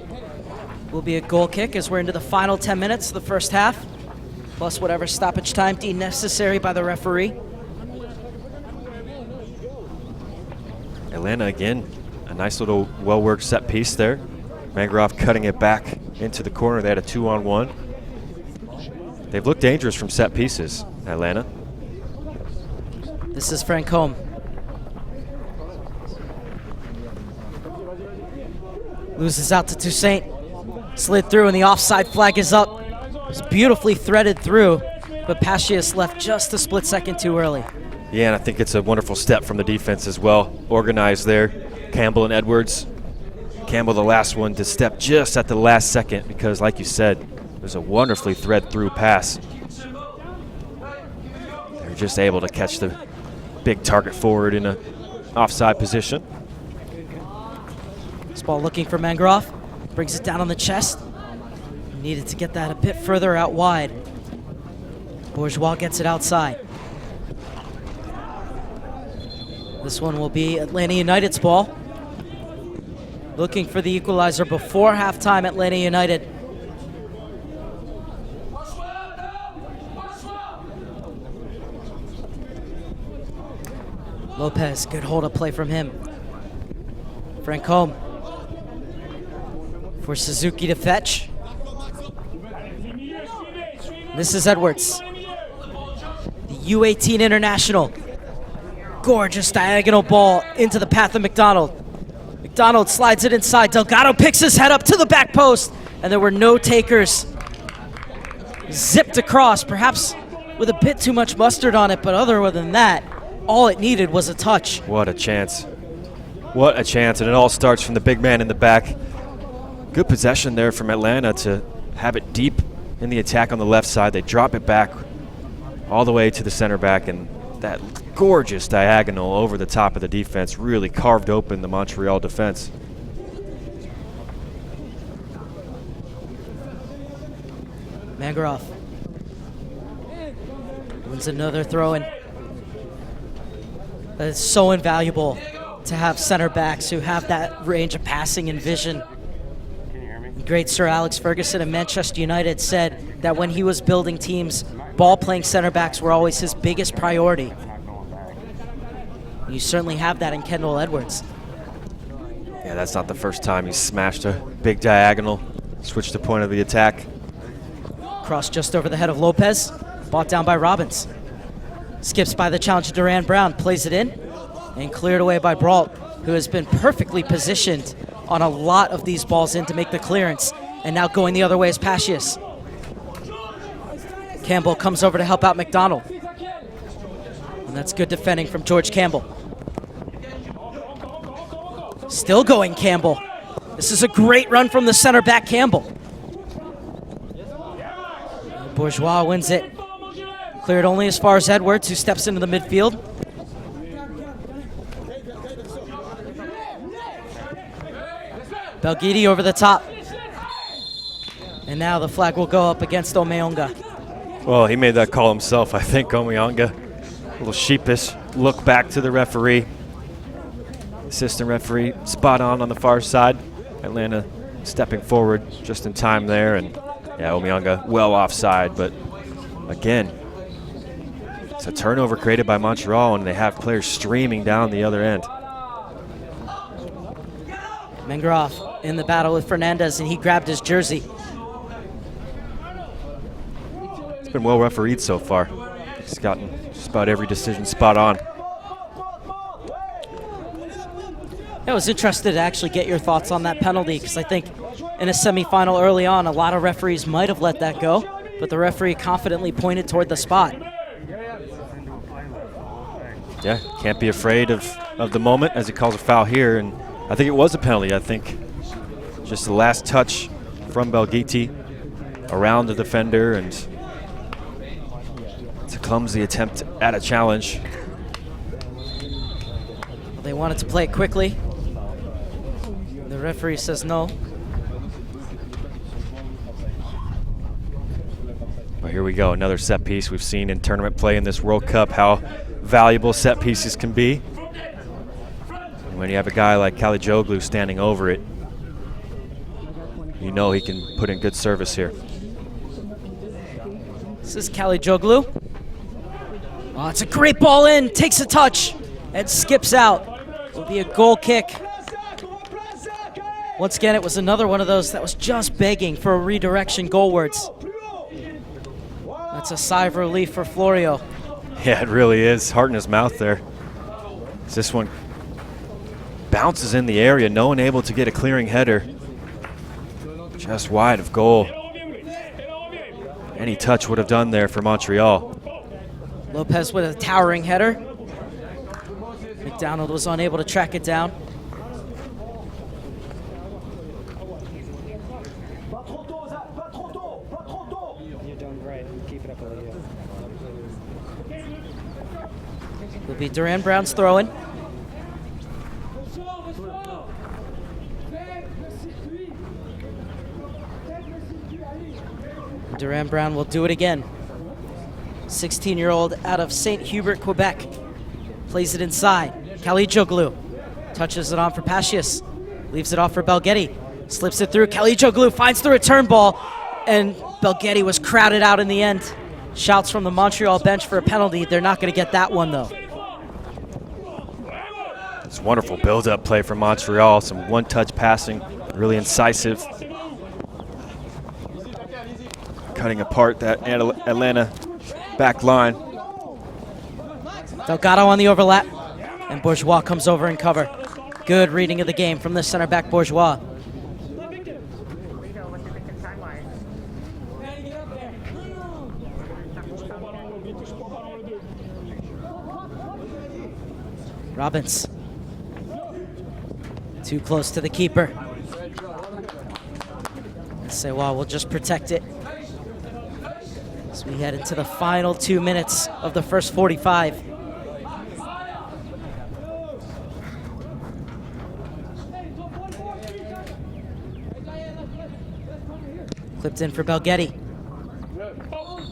Will be a goal kick as we're into the final 10 minutes of the first half. Plus whatever stoppage time deemed necessary by the referee. Atlanta again, a nice little well-worked set piece there. Mangarov cutting it back into the corner. They had a 2-on-1. They've looked dangerous from set pieces, Atlanta. This is Frank Combe. Loses out to Toussaint. Slid through and the offside flag is up. It's beautifully threaded through, but Pacius left just a split second too early. Yeah, and I think it's a wonderful step from the defense as well. Organized there, Campbell and Edwards. Campbell the last one to step just at the last second because, like you said, it was a wonderfully thread-through pass. They were just able to catch the big target forward in an offside position. This ball looking for Mangarov. Brings it down on the chest. Needed to get that a bit further out wide. Bourgeois gets it outside. This one will be Atlanta United's ball. Looking for the equalizer before halftime, Atlanta United. Lopez, good hold-up play from him. Francombe for Suzuki to fetch. This is Edwards, the U18 international. Gorgeous diagonal ball into the path of McDonald. McDonald slides it inside. Delgado picks his head up to the back post, and there were no takers. Zipped across, perhaps with a bit too much mustard on it, but other than that, all it needed was a touch. What a chance. What a chance, and it all starts from the big man in the back. Good possession there from Atlanta to have it deep in the attack on the left side. They drop it back all the way to the center back, and that gorgeous diagonal over the top of the defense really carved open the Montreal defense. Mangaroff wins another throw-in. It's so invaluable to have center backs who have that range of passing and vision. Great Sir Alex Ferguson of Manchester United said that when he was building teams, ball-playing center backs were always his biggest priority. You certainly have that in Kendall Edwards. Yeah, that's not the first time he's smashed a big diagonal, switched the point of the attack. Cross just over the head of Lopez, bought down by Robbins. Skips by the challenger Duran Brown, plays it in, and cleared away by Brault, who has been perfectly positioned on a lot of these balls in to make the clearance. And now going the other way is Pacius. Campbell comes over to help out McDonald. And that's good defending from George Campbell. Still going Campbell. This is a great run from the center back Campbell. Bourgeois wins it. Cleared only as far as Edwards, who steps into the midfield. Belgidi over the top. And now the flag will go up against Omeonga. Well, he made that call himself, I think, Omeonga. A little sheepish look back to the referee. Assistant referee spot on the far side. Atlanta stepping forward just in time there. And yeah, Omeonga well offside, but again, it's a turnover created by Montreal, and they have players streaming down the other end. Mangaroff in the battle with Fernandez, and he grabbed his jersey. It's been well refereed so far. He's gotten just about every decision spot on. I was interested to actually get your thoughts on that penalty, because I think in a semifinal early on, a lot of referees might have let that go, but the referee confidently pointed toward the spot. Yeah, can't be afraid of the moment as he calls a foul here, and I think it was a penalty. I think just the last touch from Belgiti around the defender, and it's a clumsy attempt at a challenge. They wanted to play it quickly. The referee says no. Well, here we go, another set piece. We've seen in tournament play in this World Cup how valuable set pieces can be. And when you have a guy like Kalijoglu standing over it, you know he can put in good service here. This is Kalijoglu. Oh, it's a great ball in, takes a touch, and skips out. It'll be a goal kick. Once again, it was another one of those that was just begging for a redirection goalwards. That's a sigh of relief for Florio. Yeah, it really is. Heart in his mouth there. This one bounces in the area. No one able to get a clearing header. Just wide of goal. Any touch would have done there for Montreal. Lopez with a towering header. McDonald was unable to track it down. Will be Duran Brown's throw-in. Duran Brown will do it again. 16-year-old out of St. Hubert, Quebec. Plays it inside. Kalijoglu touches it on for Pacius. Leaves it off for Belghetti. Slips it through. Kalijoglu finds the return ball, and Belghetti was crowded out in the end. Shouts from the Montreal bench for a penalty. They're not going to get that one, though. It's wonderful build-up play from Montreal. Some one-touch passing, really incisive. Cutting apart that Atlanta back line. Delgado on the overlap, and Bourgeois comes over and cover. Good reading of the game from the center back, Bourgeois. Robbins. Too close to the keeper. Say, well, we'll just protect it. As we head into the final 2 minutes of the first 45. Clipped in for Belgetti.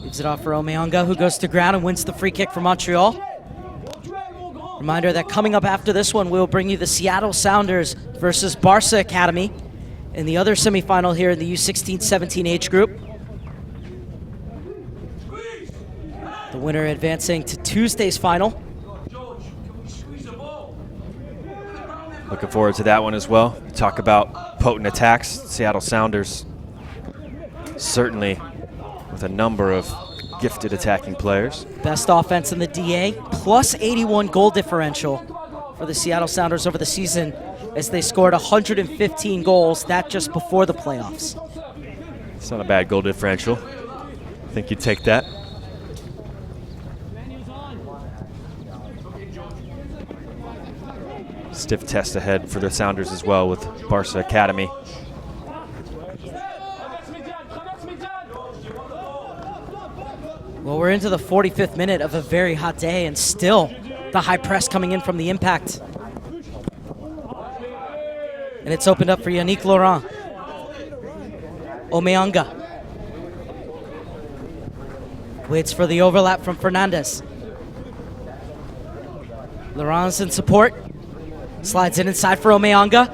Gives it off for Omeonga, who goes to ground and wins the free kick for Montreal. Reminder that coming up after this one, we'll bring you the Seattle Sounders versus Barca Academy in the other semifinal here in the U16-17 age group. The winner advancing to Tuesday's final. Looking forward to that one as well. Talk about potent attacks. Seattle Sounders certainly with a number of gifted attacking players. Best offense in the DA, plus 81 goal differential for the Seattle Sounders over the season as they scored 115 goals, that just before the playoffs. It's not a bad goal differential. I think you'd take that. Stiff test ahead for the Sounders as well with Barca Academy. Well, we're into the 45th minute of a very hot day, and still the high press coming in from the Impact. And it's opened up for Yannick Laurent. Omeonga waits for the overlap from Fernandez. Laurent's in support. Slides it inside for Omeonga.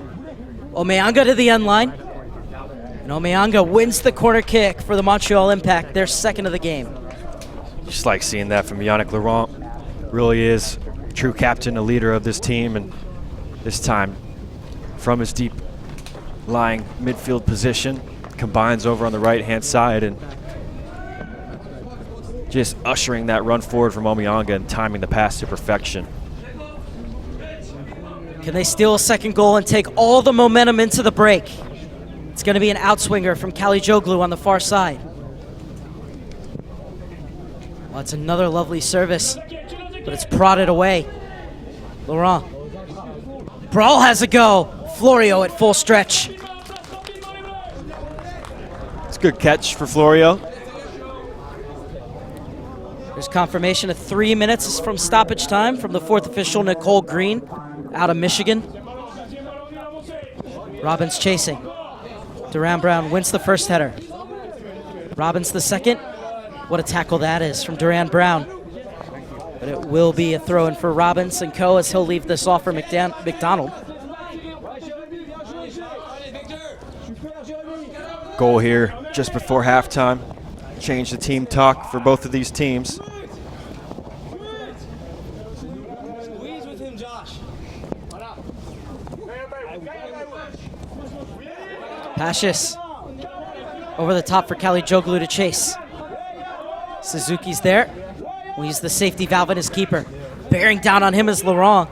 Omeonga to the end line. And Omeonga wins the corner kick for the Montreal Impact, their second of the game. Just like seeing that from Yannick Laurent. Really is true captain, a leader of this team, and this time from his deep lying midfield position, combines over on the right-hand side and just ushering that run forward from Omeonga and timing the pass to perfection. Can they steal a second goal and take all the momentum into the break? It's going to be an outswinger from Kalijoglu on the far side. Well, it's another lovely service, but it's prodded away. Laurent. Brawl has a go. Florio at full stretch. It's a good catch for Florio. There's confirmation of 3 minutes from stoppage time from the fourth official, Nicole Green, out of Michigan. Robbins chasing. Duran Brown wins the first header. Robbins the second. What a tackle that is from Duran Brown. But it will be a throw-in for Robbins and co as he'll leave this off for McDonald. Goal here just before halftime. Change the team talk for both of these teams. Pashis over the top for Kalijoglu to chase. Suzuki's there. Well, he's the safety valve in his keeper. Bearing down on him is Laurent.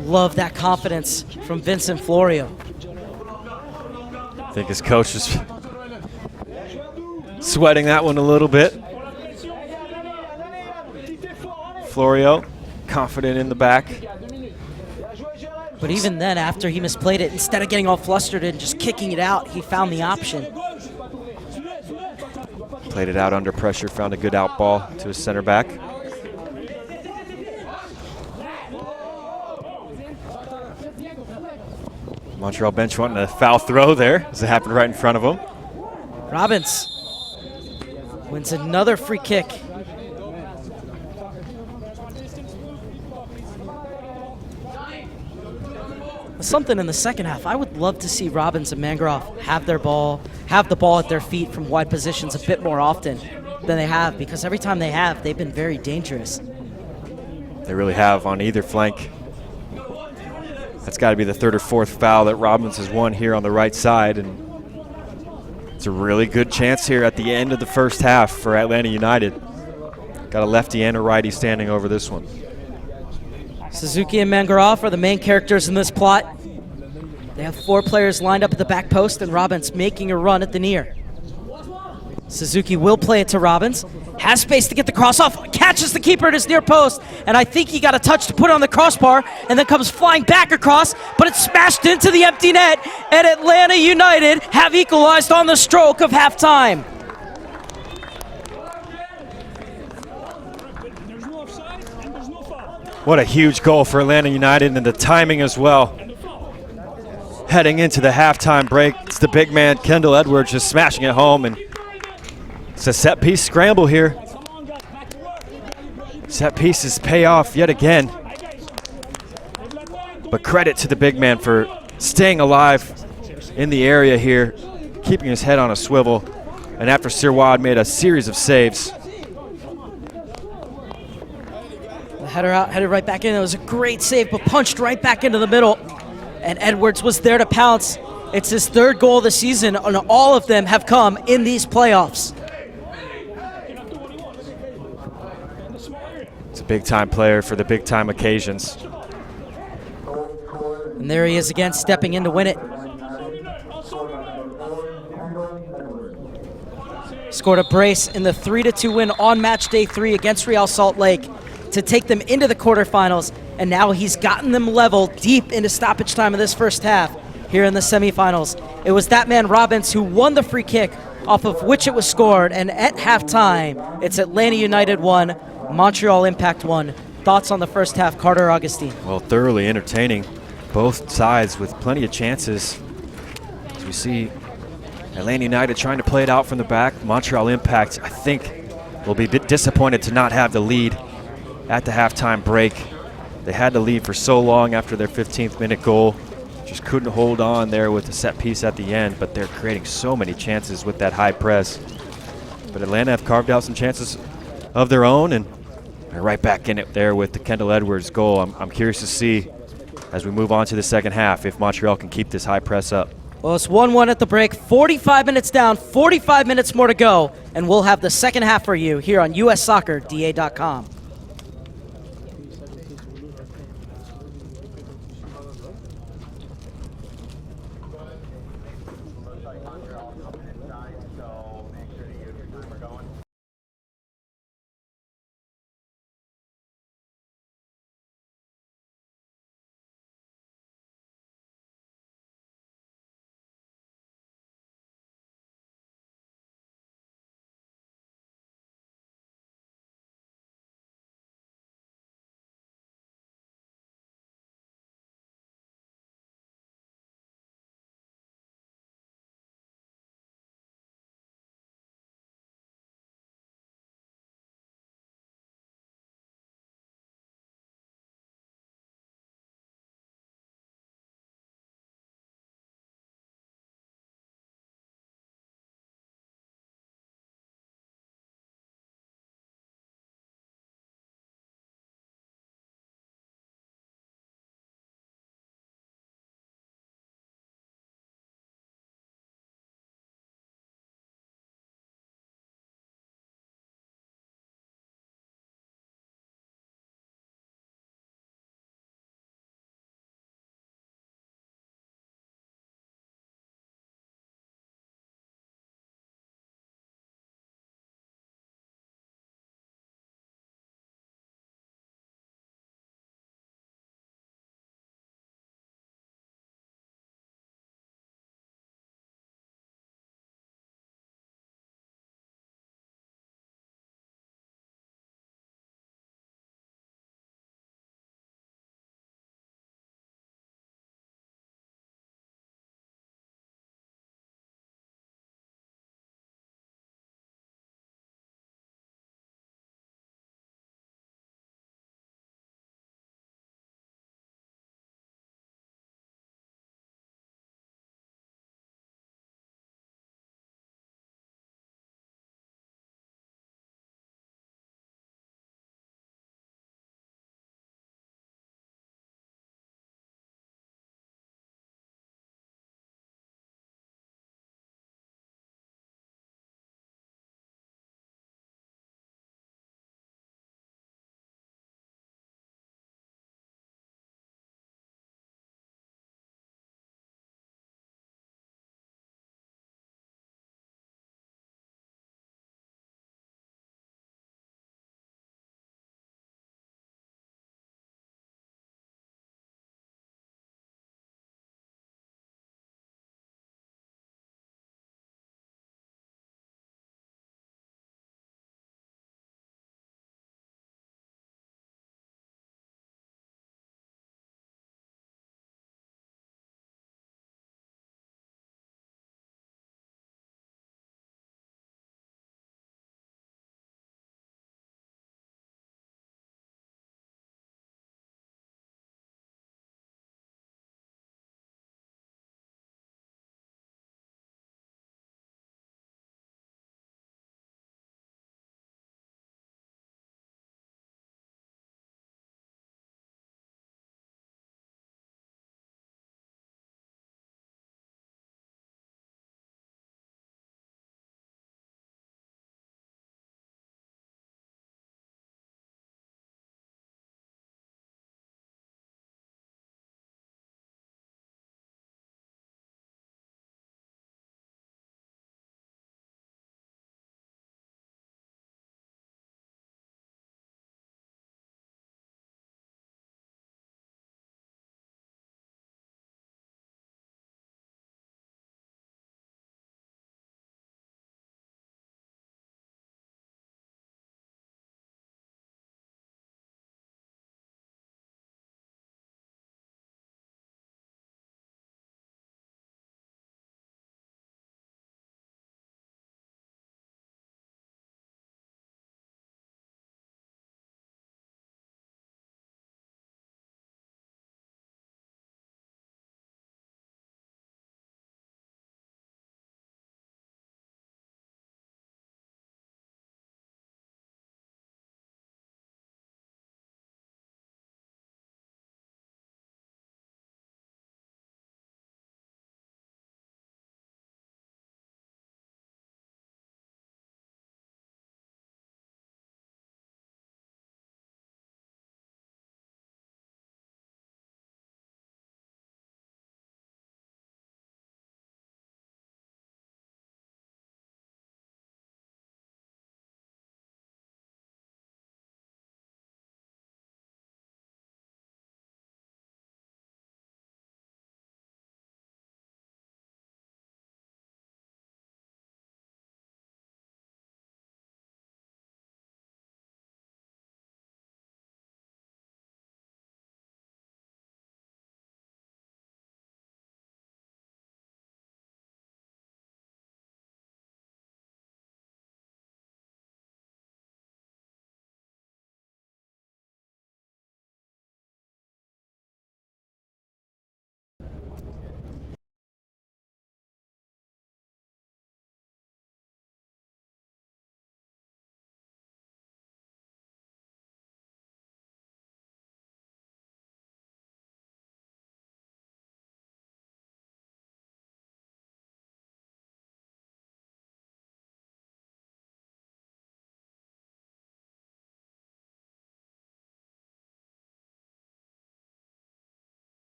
Love that confidence from Vincent Florio. I think his coach is sweating that one a little bit. Florio, confident in the back. But even then, after he misplayed it, instead of getting all flustered and just kicking it out, he found the option. Played it out under pressure, found a good out ball to his center back. Montreal bench wanting a foul throw there as it happened right in front of him. Robbins wins another free kick. Something in the second half. I would love to see Robbins and Mangroff have the ball at their feet from wide positions a bit more often than they have, because every time they have, they've been very dangerous. They really have on either flank. That's got to be the third or fourth foul that Robbins has won here on the right side, and it's a really good chance here at the end of the first half for Atlanta United. Got a lefty and a righty standing over this one. Suzuki and Mangaroff are the main characters in this plot. They have 4 players lined up at the back post, and Robbins making a run at the near. Suzuki will play it to Robbins. Has space to get the cross off. Catches the keeper at his near post. And I think he got a touch to put on the crossbar and then comes flying back across, but it's smashed into the empty net. And Atlanta United have equalized on the stroke of halftime. What a huge goal for Atlanta United, and the timing as well. Heading into the halftime break, it's the big man Kendall Edwards just smashing it home, and it's a set piece scramble here. Set pieces pay off yet again. But credit to the big man for staying alive in the area here, keeping his head on a swivel. And after Sirwad made a series of saves. The header out, headed right back in. It was a great save, but punched right back into the middle. And Edwards was there to pounce. It's his 3rd goal of the season, and all of them have come in these playoffs. It's a big-time player for the big-time occasions. And there he is again, stepping in to win it. Scored a brace in the 3-2 win on match day 3 against Real Salt Lake to take them into the quarterfinals, and now he's gotten them level deep into stoppage time of this first half here in the semifinals. It was that man Robbins who won the free kick off of which it was scored, and at halftime, it's Atlanta United 1, Montreal Impact 1. Thoughts on the first half, Carter Augustine? Well, thoroughly entertaining. Both sides with plenty of chances. As we see Atlanta United trying to play it out from the back. Montreal Impact, I think, will be a bit disappointed to not have the lead at the halftime break. They had the lead for so long after their 15th minute goal. Just couldn't hold on there with the set piece at the end, but they're creating so many chances with that high press. But Atlanta have carved out some chances of their own, and they're right back in it there with the Kendall Edwards goal. I'm curious to see as we move on to the second half if Montreal can keep this high press up. Well, it's 1-1 at the break, 45 minutes down, 45 minutes more to go, and we'll have the second half for you here on USSoccerDA.com.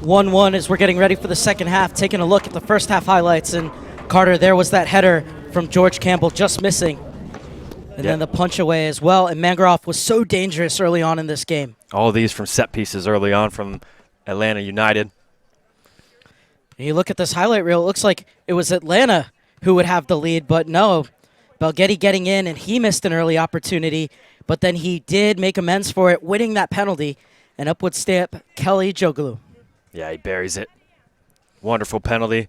1-1 as we're getting ready for the second half, taking a look at the first half highlights. And Carter, there was that header from George Campbell just missing. And then the punch away as well. And Mangroff was so dangerous early on in this game. All of these from set pieces early on from Atlanta United. And you look at this highlight reel, it looks like it was Atlanta who would have the lead, but no. Belgetti getting in, and he missed an early opportunity, but then he did make amends for it, winning that penalty. And up would step Kelly Joglu. Yeah, he buries it. Wonderful penalty.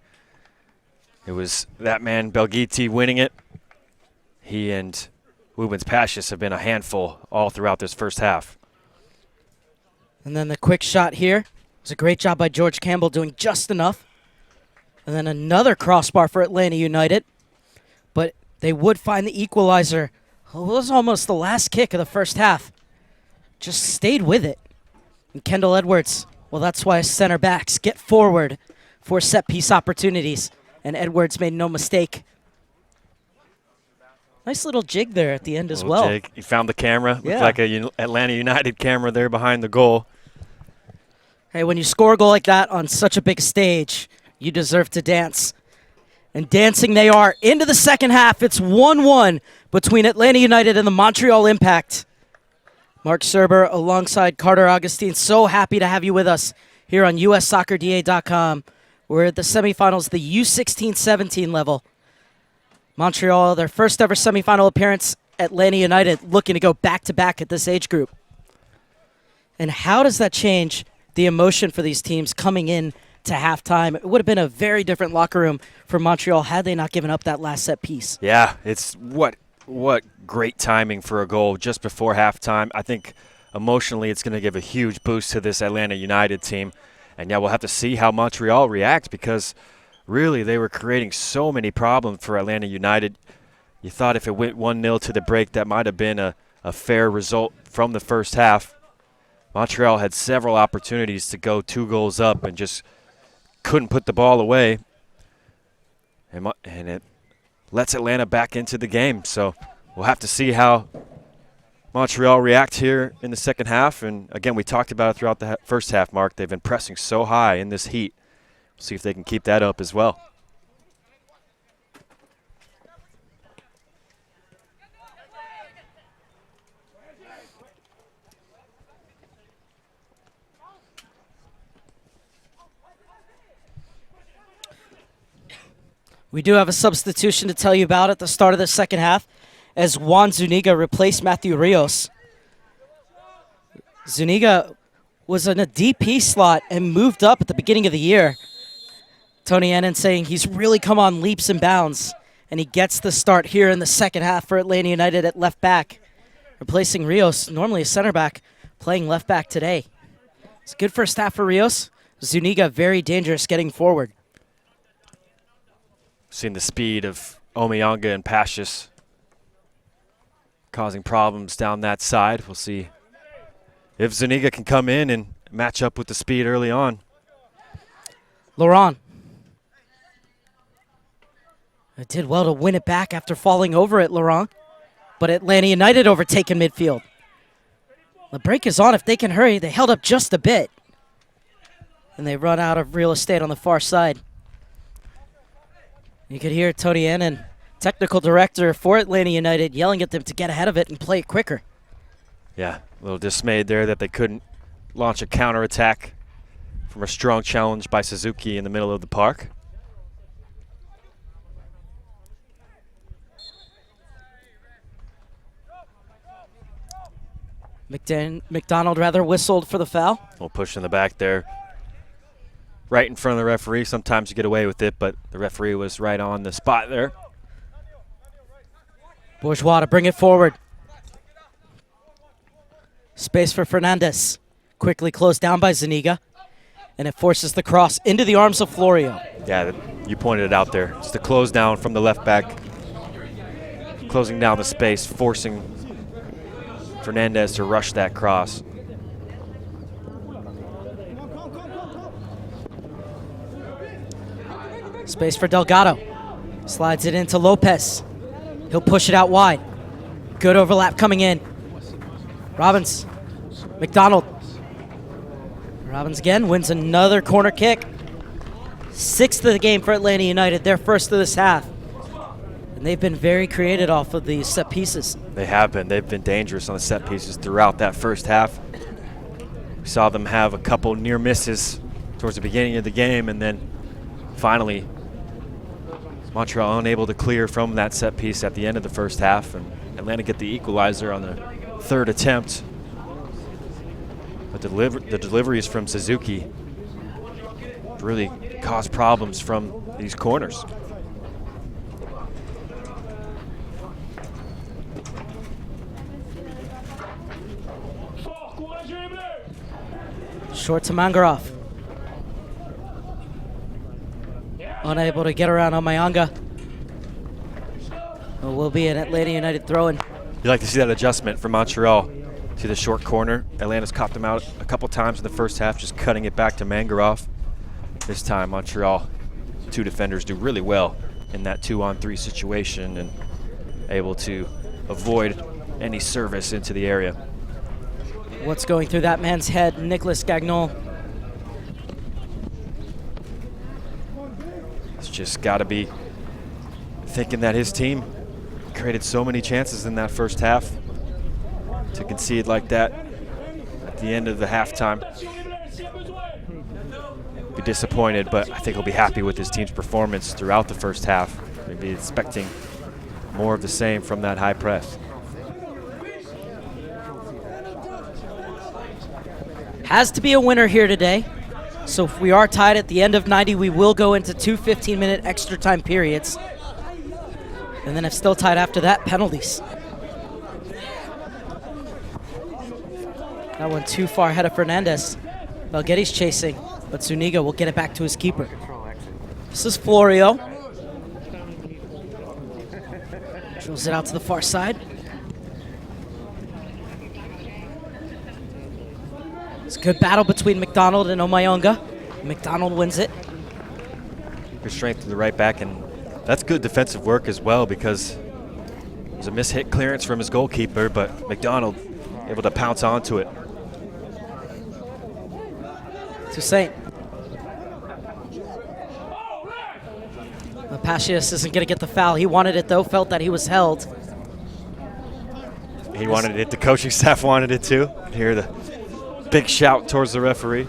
It was that man, Belgetti, winning it. He and Rubens Pashis have been a handful all throughout this first half. And then the quick shot here. It was a great job by George Campbell doing just enough. And then another crossbar for Atlanta United. But they would find the equalizer. It was almost the last kick of the first half. Just stayed with it. And Kendall Edwards, well, that's why center backs get forward for set-piece opportunities. And Edwards made no mistake. Nice little jig there at the end as well. Jig. He found the camera. Yeah. Looked like a Atlanta United camera there behind the goal. Hey, when you score a goal like that on such a big stage, you deserve to dance. And dancing they are into the second half. It's 1-1 between Atlanta United and the Montreal Impact. Mark Serber alongside Carter Augustine. So happy to have you with us here on USSoccerDA.com. We're at the semifinals, the U16-17 level. Montreal, their first ever semifinal appearance. Atlanta United looking to go back-to-back at this age group. And how does that change the emotion for these teams coming in to halftime? It would have been a very different locker room for Montreal had they not given up that last set piece. Yeah, it's what great timing for a goal just before halftime. I think emotionally it's going to give a huge boost to this Atlanta United team. And yeah, we'll have to see how Montreal react because really they were creating so many problems for Atlanta United. You thought if it went 1-0 to the break, that might have been a fair result from the first half. Montreal had several opportunities to go 2 goals up and just couldn't put the ball away. And it lets Atlanta back into the game. So we'll have to see how Montreal react here in the second half. And again, we talked about it throughout the first half, Mark. They've been pressing so high in this heat. We'll see if they can keep that up as well. We do have a substitution to tell you about at the start of the second half as Juan Zuniga replaced Matthew Rios. Zuniga was in a DP slot and moved up at the beginning of the year. Tony Ennin saying he's really come on leaps and bounds, and he gets the start here in the second half for Atlanta United at left back, replacing Rios, normally a center back, playing left back today. It's a good first half for Rios. Zuniga very dangerous getting forward. Seeing the speed of Omiyanga and Pashis causing problems down that side. We'll see if Zuniga can come in and match up with the speed early on. Laurent. It did well to win it back after falling over it, Laurent. But Atlanta United overtaken midfield. The break is on if they can hurry. They held up just a bit. And they run out of real estate on the far side. You could hear Tony Ennin, technical director for Atlanta United, yelling at them to get ahead of it and play it quicker. Yeah, a little dismayed there that they couldn't launch a counterattack from a strong challenge by Suzuki in the middle of the park. McDonald whistled for the foul. A little push in the back there. Right in front of the referee. Sometimes you get away with it, but the referee was right on the spot there. Bourgeois to bring it forward. Space for Fernandez. Quickly closed down by Zuniga. And it forces the cross into the arms of Florio. Yeah, you pointed it out there. It's the close down from the left back. Closing down the space, forcing Fernandez to rush that cross. Space for Delgado. Slides it into Lopez. He'll push it out wide. Good overlap coming in. Robbins. McDonald. Robbins again wins another corner kick. 6th of the game for Atlanta United, their first of this half. And they've been very creative off of these set pieces. They have been. They've been dangerous on the set pieces throughout that first half. We saw them have a couple near misses towards the beginning of the game, and then finally Montreal unable to clear from that set piece at the end of the first half, and Atlanta get the equalizer on the 3rd attempt. But the deliveries from Suzuki really cause problems from these corners. Short to Mangarov. Unable to get around on Mayanga. It will be an Atlanta United throw-in. You like to see that adjustment from Montreal to the short corner. Atlanta's copped them out a couple times in the first half, just cutting it back to Mangarov. This time, Montreal, 2 defenders do really well in that 2-on-3 situation and able to avoid any service into the area. What's going through that man's head? Nicolas Gagnon. It's just got to be thinking that his team created so many chances in that first half. To concede like that at the end of the halftime, be disappointed, but I think he'll be happy with his team's performance throughout the first half. Maybe expecting more of the same from that high press. Has to be a winner here today. So if we are tied at the end of 90, we will go into 2 15-minute extra time periods. And then if still tied after that, penalties. That one too far ahead of Fernandez. Belgetti's chasing, but Zuniga will get it back to his keeper. This is Florio. Drills it out to the far side. It's a good battle between McDonald and Omayonga. McDonald wins it. Good strength to the right back, and that's good defensive work as well, because there's a mishit clearance from his goalkeeper, but McDonald able to pounce onto it. Toussaint. Pascias isn't going to get the foul. He wanted it, though, felt that he was held. He wanted it. The coaching staff wanted it, too. Hear the big shout towards the referee.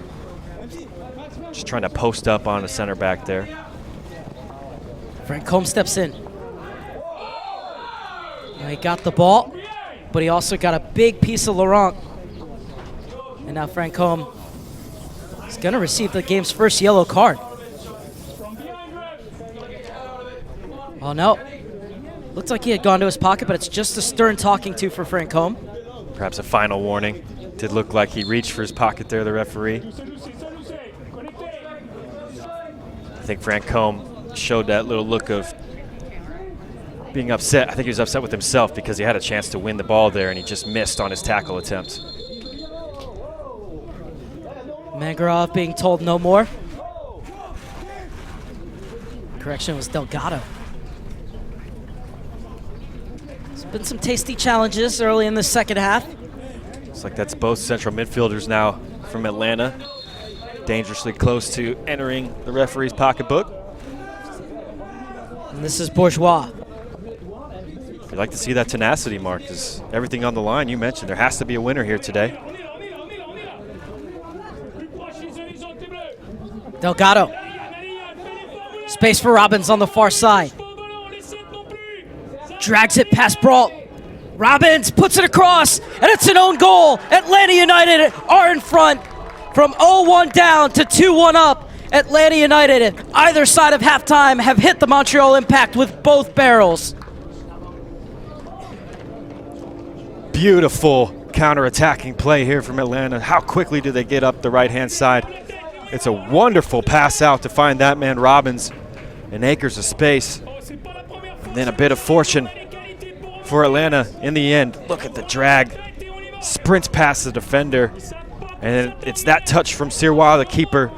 Just trying to post up on a center back there. Frank Combe steps in. Now he got the ball, but he also got a big piece of Laurent. And now Frank Combe is going to receive the game's first yellow card. Oh, no. Looks like he had gone to his pocket, but it's just a stern talking to for Frank Combe. Perhaps a final warning. Did look like he reached for his pocket there, the referee. I think Frank Combe showed that little look of being upset. I think he was upset with himself because he had a chance to win the ball there and he just missed on his tackle attempt. Mangarov being told no more. Correction, it was Delgado. There's been some tasty challenges early in the second half. Looks like that's both central midfielders now from Atlanta. Dangerously close to entering the referee's pocketbook. And this is Bourgeois. You'd like to see that tenacity, Mark. Is everything on the line? You mentioned there has to be a winner here today. Delgado. Space for Robbins on the far side. Drags it past Brault. Robbins puts it across, and it's an own goal. Atlanta United are in front from 0-1 down to 2-1 up. Atlanta United, either side of halftime, have hit the Montreal Impact with both barrels. Beautiful counter-attacking play here from Atlanta. How quickly do they get up the right-hand side? It's a wonderful pass out to find that man Robbins in acres of space. And then a bit of fortune for Atlanta in the end. Look at the drag. Sprints past the defender. And it's that touch from Sirois, the keeper,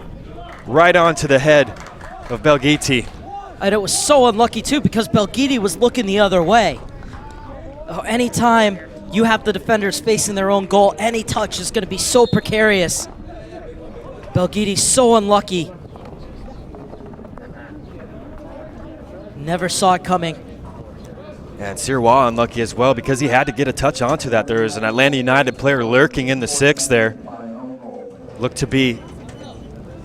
right onto the head of Belgetti. And it was so unlucky, too, because Belgetti was looking the other way. Anytime you have the defenders facing their own goal, any touch is going to be so precarious. Belgidi so unlucky. Never saw it coming. And Sirois unlucky as well because he had to get a touch onto that. There was an Atlanta United player lurking in the 6 there. Looked to be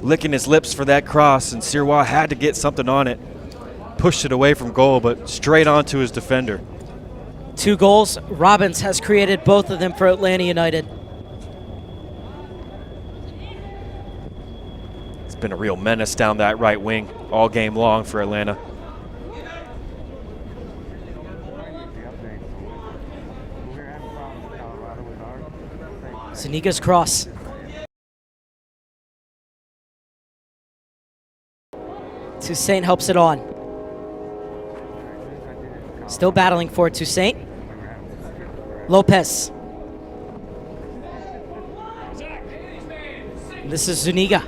licking his lips for that cross, and Sirois had to get something on it. Pushed it away from goal, but straight onto his defender. 2 goals. Robbins has created both of them for Atlanta United. It's been a real menace down that right wing all game long for Atlanta. Zuniga's cross. Toussaint helps it on. Still battling for it, Toussaint. Lopez. This is Zuniga.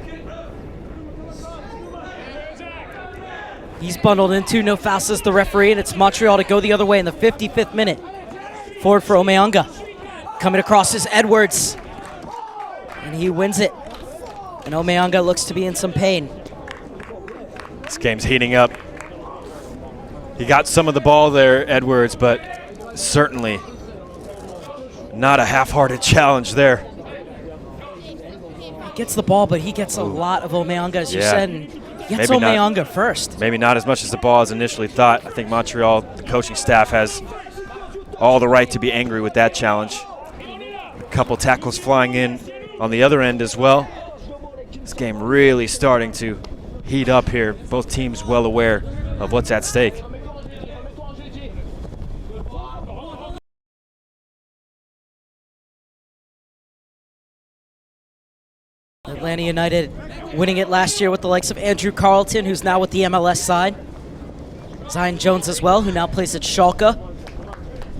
He's bundled into, no foul says the referee, and it's Montreal to go the other way in the 55th minute. Forward for Omeonga. Coming across is Edwards. And he wins it. And Omeonga looks to be in some pain. This game's heating up. He got some of the ball there, Edwards, but certainly not a half-hearted challenge there. He gets the ball, but he gets a lot of Omeonga, as you said, and he gets Maybe Omeonga first. Maybe not as much as the ball as initially thought. I think Montreal, the coaching staff, has all the right to be angry with that challenge. A couple tackles flying in on the other end as well. This game really starting to heat up here. Both teams well aware of what's at stake. Atlanta United winning it last year with the likes of Andrew Carlton, who's now with the MLS side. Zion Jones as well, who now plays at Schalke.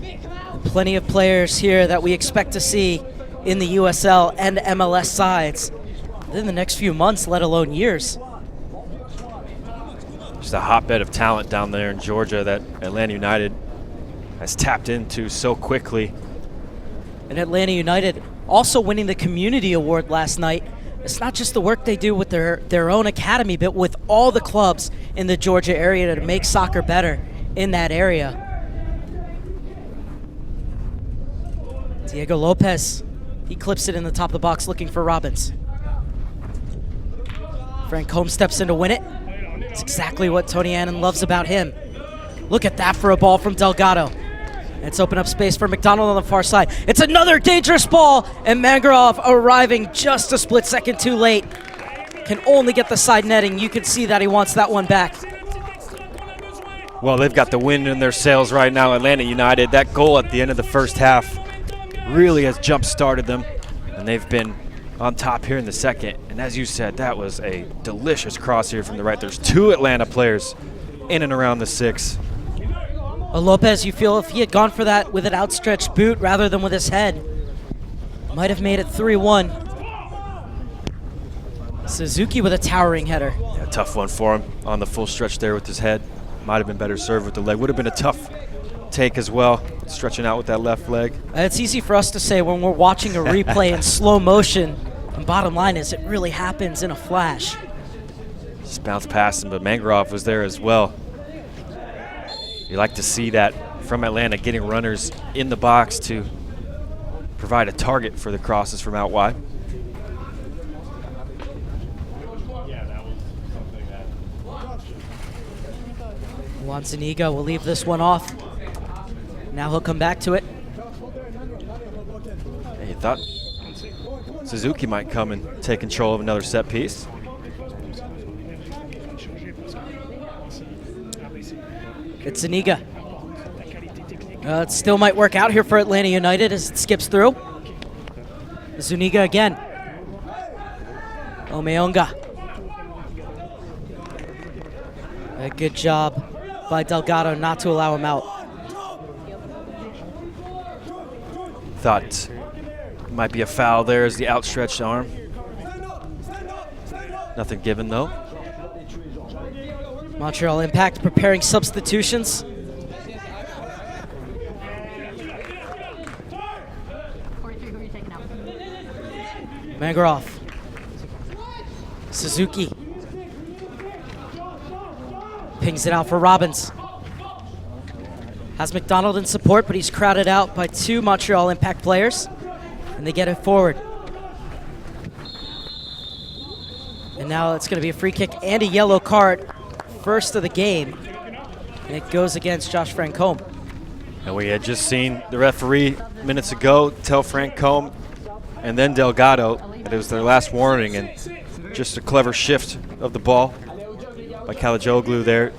And plenty of players here that we expect to see in the USL and MLS sides within the next few months, let alone years. Just a hotbed of talent down there in Georgia that Atlanta United has tapped into so quickly. And Atlanta United also winning the Community Award last night. It's not just the work they do with their own academy, but with all the clubs in the Georgia area to make soccer better in that area. Diego Lopez, he clips it in the top of the box looking for Robbins. Frank Combs steps in to win it. It's exactly what Tony Annan loves about him. Look at that for a ball from Delgado. It's open up space for McDonald on the far side. It's another dangerous ball, and Mangrove arriving just a split second too late. Can only get the side netting. You can see that he wants that one back. Well, they've got the wind in their sails right now, Atlanta United. That goal at the end of the first half really has jump-started them, and they've been on top here in the second. And as you said, that was a delicious cross here from the right. There's 2 Atlanta players in and around the 6. Lopez, you feel if he had gone for that with an outstretched boot rather than with his head, might have made it 3-1. Suzuki with a towering header. Yeah, tough one for him on the full stretch there with his head. Might have been better served with the leg. Would have been a tough take as well, stretching out with that left leg. It's easy for us to say when we're watching a replay in slow motion. And bottom line is it really happens in a flash. Just bounced past him, but Mangrove was there as well. You like to see that from Atlanta, getting runners in the box to provide a target for the crosses from out wide. Juan Zuniga will leave this one off. Now he'll come back to it. Hey, you thought Suzuki might come and take control of another set piece. It's Zuniga. It still might work out here for Atlanta United as it skips through. Zuniga again. Omeonga. A good job by Delgado not to allow him out. Thought might be a foul there as the outstretched arm. Nothing given though. Montreal Impact preparing substitutions. Mangrove. Suzuki pings it out for Robbins. Has McDonald in support, but he's crowded out by 2 Montreal Impact players, and they get it forward. And now it's going to be a free kick and a yellow card, first of the game, and it goes against Josh Francombe. And we had just seen the referee minutes ago tell Francombe and then Delgado that it was their last warning, and just a clever shift of the ball by Kalajoglu there,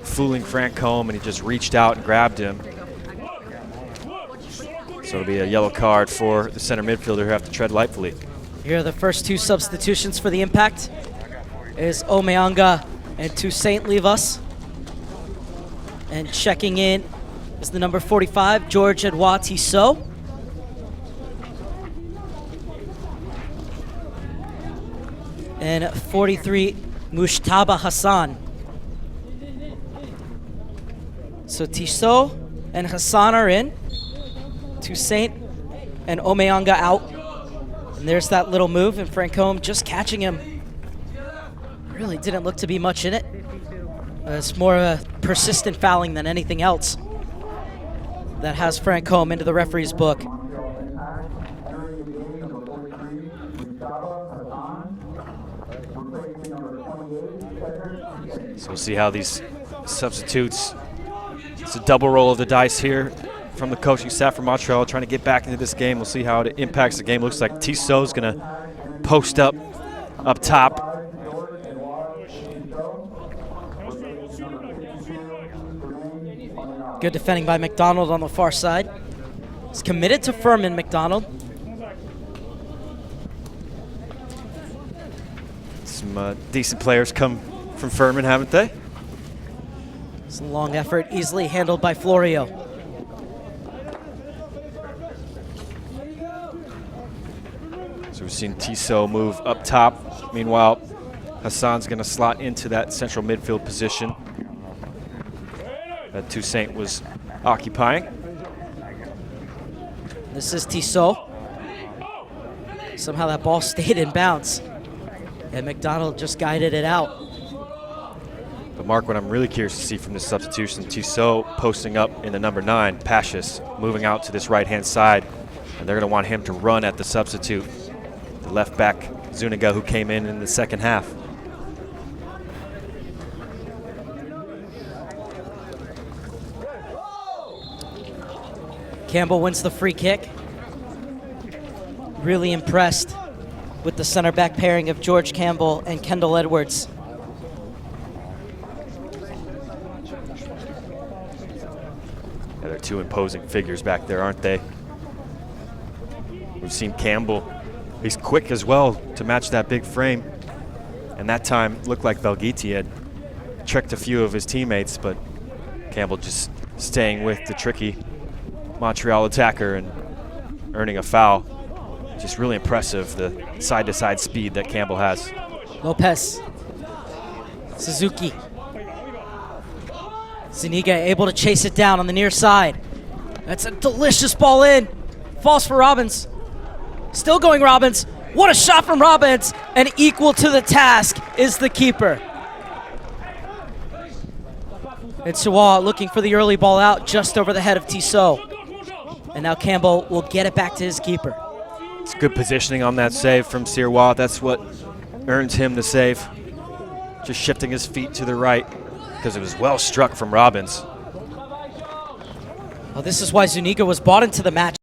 fooling Francombe, and he just reached out and grabbed him. So it'll be a yellow card for the center midfielder who have to tread lightly. Here are the first 2 substitutions for the Impact. Is Omeanga and Toussaint leave us. And checking in is the number 45, George Edouard Tissot. And 43, Mushtaba Hassan. So Tissot and Hassan are in. Toussaint and Omeanga out. And there's that little move, and Francombe just catching him. Really didn't look to be much in it. It's more of a persistent fouling than anything else that has Francombe into the referee's book. So we'll see how these substitutes, it's a double roll of the dice here from the coaching staff from Montreal, trying to get back into this game. We'll see how it impacts the game. Looks like Tissot's going to post up top. Good defending by McDonald on the far side. He's committed to Furman, McDonald. Some decent players come from Furman, haven't they? It's a long effort, easily handled by Florio. So we've seen Tissot move up top. Meanwhile, Hassan's going to slot into that central midfield position that Toussaint was occupying. This is Tissot. Somehow that ball stayed in bounds, and McDonald just guided it out. But Mark, what I'm really curious to see from this substitution, Tissot posting up in the number 9, Pashis, moving out to this right-hand side, and they're going to want him to run at the substitute, the left back Zuniga, who came in the second half. Campbell wins the free kick. Really impressed with the center back pairing of George Campbell and Kendall Edwards. Yeah, they're 2 imposing figures back there, aren't they? We've seen Campbell. He's quick as well to match that big frame. And that time looked like Belghiti had tricked a few of his teammates, but Campbell just staying with the tricky Montreal attacker and earning a foul. Just really impressive, the side-to-side speed that Campbell has. Lopez. Suzuki. Zuniga able to chase it down on the near side. That's a delicious ball in. Falls for Robbins. Still going Robbins. What a shot from Robbins. And equal to the task is the keeper. And Siwa looking for the early ball out just over the head of Tissot. And now Campbell will get it back to his keeper. It's good positioning on that save from Sirois. That's what earns him the save. Just shifting his feet to the right because it was well struck from Robbins. Well, this is why Zuniga was brought into the match.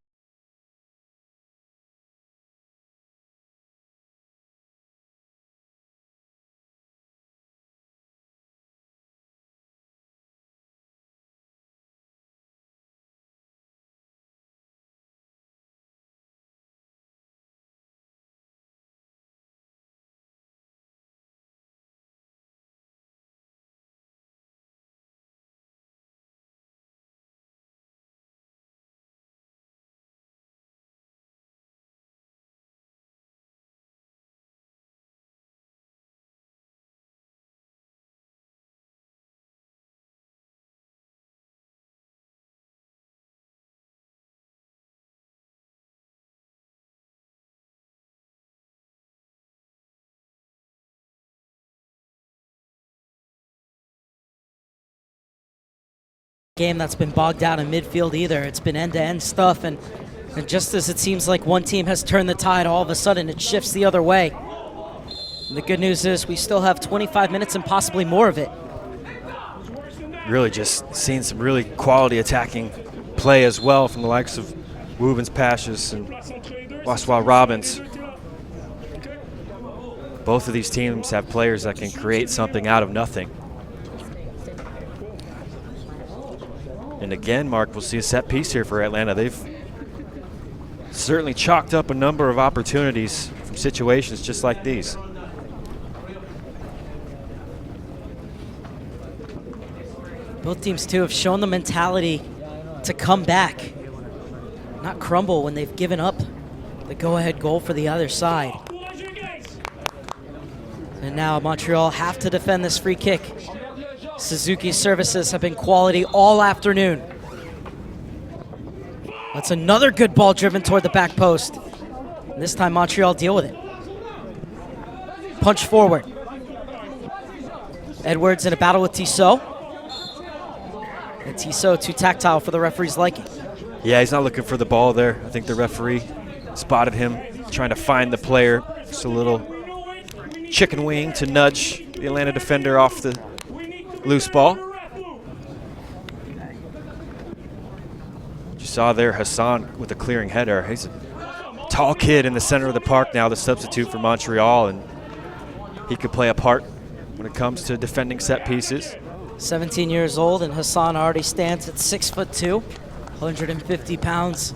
game that's been bogged down in midfield either. It's been end-to-end stuff, and just as it seems like one team has turned the tide, all of a sudden it shifts the other way. And the good news is we still have 25 minutes and possibly more of it. Really just seeing some really quality attacking play as well from the likes of Woobens, Pashas, and Waswa Robbins. Both of these teams have players that can create something out of nothing. And again, Mark, we'll see a set piece here for Atlanta. They've certainly chalked up a number of opportunities from situations just like these. Both teams, too, have shown the mentality to come back, not crumble when they've given up the go-ahead goal for the other side. And now Montreal have to defend this free kick. Suzuki's services have been quality all afternoon. That's another good ball driven toward the back post. And this time Montreal deal with it. Punch forward. Edwards in a battle with Tissot. And Tissot too tactile for the referee's liking. Yeah, he's not looking for the ball there. I think the referee spotted him trying to find the player. Just a little chicken wing to nudge the Atlanta defender off the loose ball. You saw there Hassan with a clearing header. He's a tall kid in the center of the park now, the substitute for Montreal, and he could play a part when it comes to defending set pieces. 17 years old, and Hassan already stands at 6'2", 150 pounds.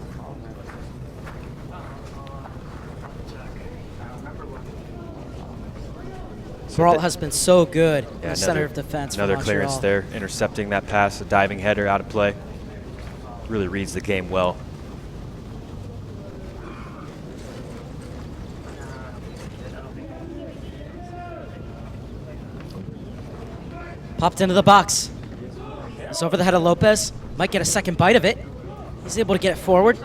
Brault has been so good in the center of defense. Another clearance there, intercepting that pass, a diving header out of play. Really reads the game well. Popped into the box. It's over the head of Lopez. Might get a second bite of it. He's able to get it forward.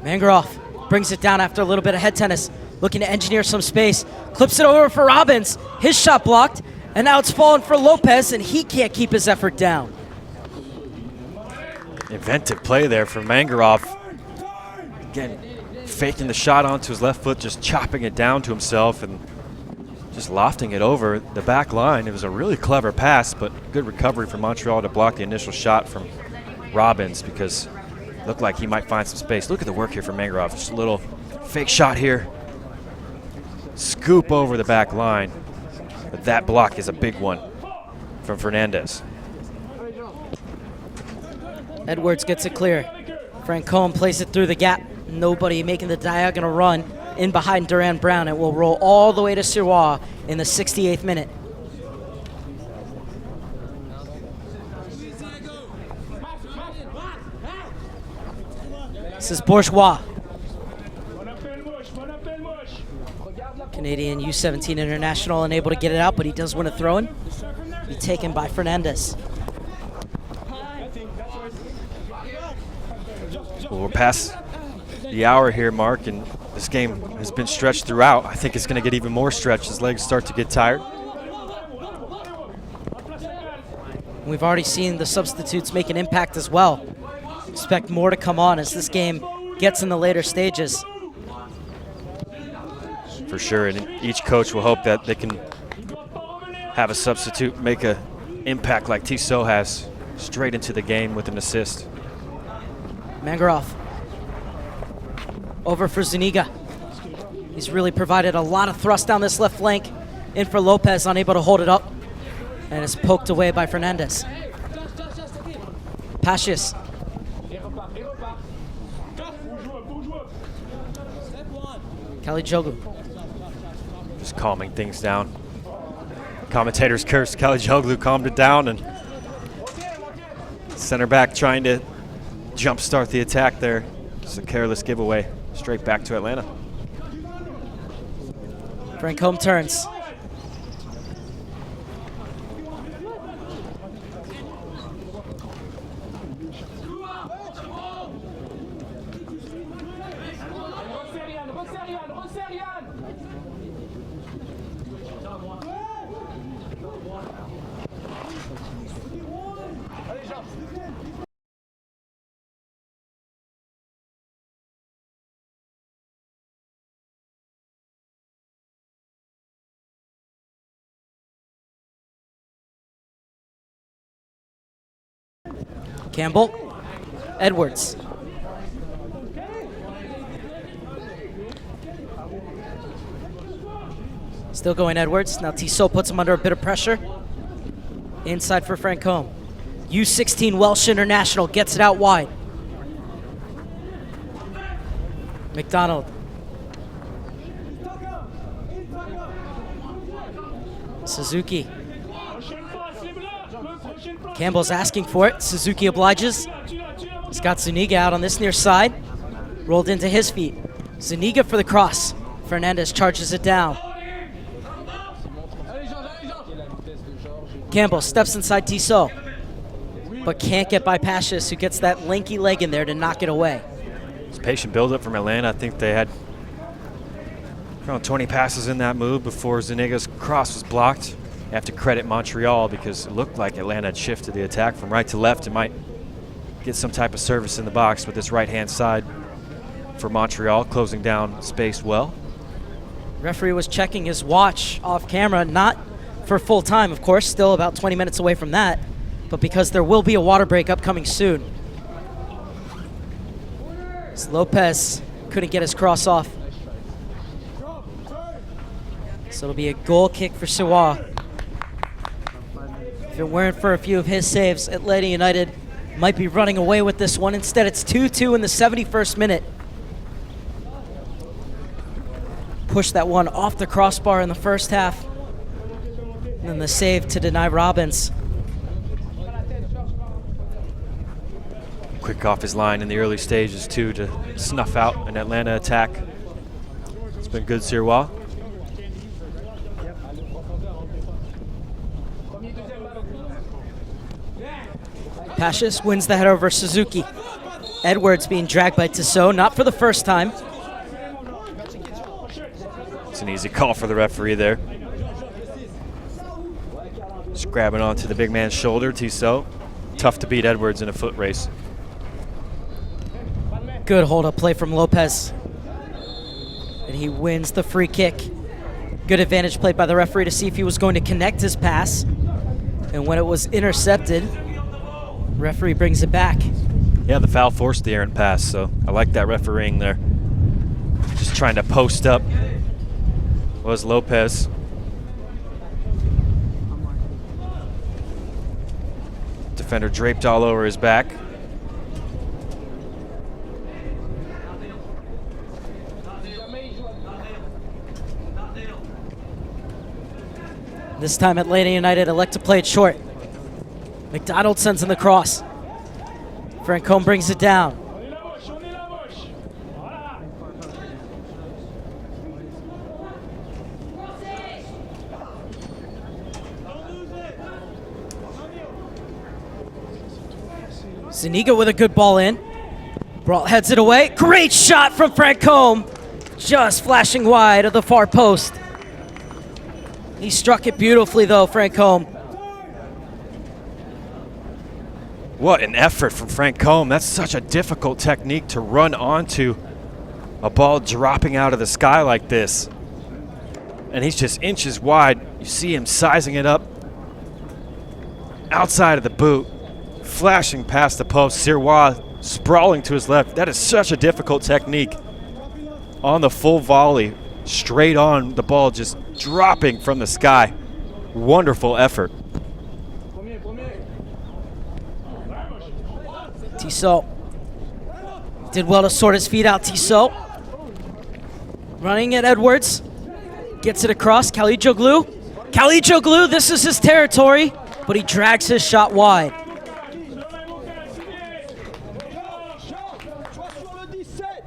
Mangaroff brings it down after a little bit of head tennis. Looking to engineer some space. Clips it over for Robbins. His shot blocked. And now it's fallen for Lopez, and he can't keep his effort down. Inventive play there from Mangaroff. Again, faking the shot onto his left foot, just chopping it down to himself and just lofting it over the back line. It was a really clever pass, but good recovery from Montreal to block the initial shot from Robbins, because it looked like he might find some space. Look at the work here from Mangaroff. Just a little fake shot here. Scoop over the back line. But that block is a big one from Fernandez. Edwards gets it clear. Francombe plays it through the gap. Nobody making the diagonal run in behind Duran Brown. It will roll all the way to Sirois in the 68th minute. This is Bourgeois. Canadian U17 international, unable to get it out, but he does win a throw-in. Be taken by Fernandez. Well, we're past the hour here, Mark, and this game has been stretched throughout. I think it's going to get even more stretched as legs start to get tired. We've already seen the substitutes make an impact as well. Expect more to come on as this game gets in the later stages. For sure, and each coach will hope that they can have a substitute make an impact like Tissot has straight into the game with an assist. Mangaroff over for Zuniga. He's really provided a lot of thrust down this left flank. In for Lopez, unable to hold it up, and is poked away by Fernandez. Pashas. Kalijoglu. Just calming things down. Commentators cursed. Kalijoglu calmed it down, and center back trying to jumpstart the attack there. Just a careless giveaway straight back to Atlanta. Francombe turns. Campbell, Edwards. Still going Edwards. Now Tissot puts him under a bit of pressure. Inside for Francombe. U16 Welsh International gets it out wide. McDonald. Suzuki. Campbell's asking for it. Suzuki obliges. He's got Zuniga out on this near side. Rolled into his feet. Zuniga for the cross. Fernandez charges it down. Campbell steps inside Tissot, but can't get by Pashis, who gets that lanky leg in there to knock it away. It's patient build-up from Atlanta. I think they had around 20 passes in that move before Zuniga's cross was blocked. You have to credit Montreal because it looked like Atlanta had shifted the attack from right to left. It might get some type of service in the box with this right-hand side for Montreal, closing down space well. Referee was checking his watch off camera, not for full time, of course, still about 20 minutes away from that, but because there will be a water break upcoming soon. As Lopez couldn't get his cross off. So it'll be a goal kick for Siwa. If it weren't for a few of his saves, Atlanta United might be running away with this one. Instead, it's 2-2 in the 71st minute. Pushed that one off the crossbar in the first half. And then the save to deny Robbins. Quick off his line in the early stages, too, to snuff out an Atlanta attack. It's been good, Sirois. Pashis wins the header over Suzuki. Edwards being dragged by Tissot, not for the first time. It's an easy call for the referee there. Just grabbing onto the big man's shoulder, Tissot. Tough to beat Edwards in a foot race. Good hold-up play from Lopez. And he wins the free kick. Good advantage played by the referee to see if he was going to connect his pass. And when it was intercepted, referee brings it back. Yeah, the foul forced the errant pass, so I like that refereeing there. Just trying to post up was Lopez. Defender draped all over his back. This time Atlanta United elect to play it short. McDonald sends in the cross. Francombe brings it down. Zuniga with a good ball in. Brault heads it away. Great shot from Francombe. Just flashing wide of the far post. He struck it beautifully though, Francombe. What an effort from Francombe. That's such a difficult technique to run onto a ball dropping out of the sky like this. And he's just inches wide. You see him sizing it up outside of the boot, flashing past the post. Sirois sprawling to his left. That is such a difficult technique. On the full volley, straight on the ball, just dropping from the sky. Wonderful effort. Tissot did well to sort his feet out. Tissot running at Edwards, gets it across. Kalijoglu, this is his territory, but he drags his shot wide.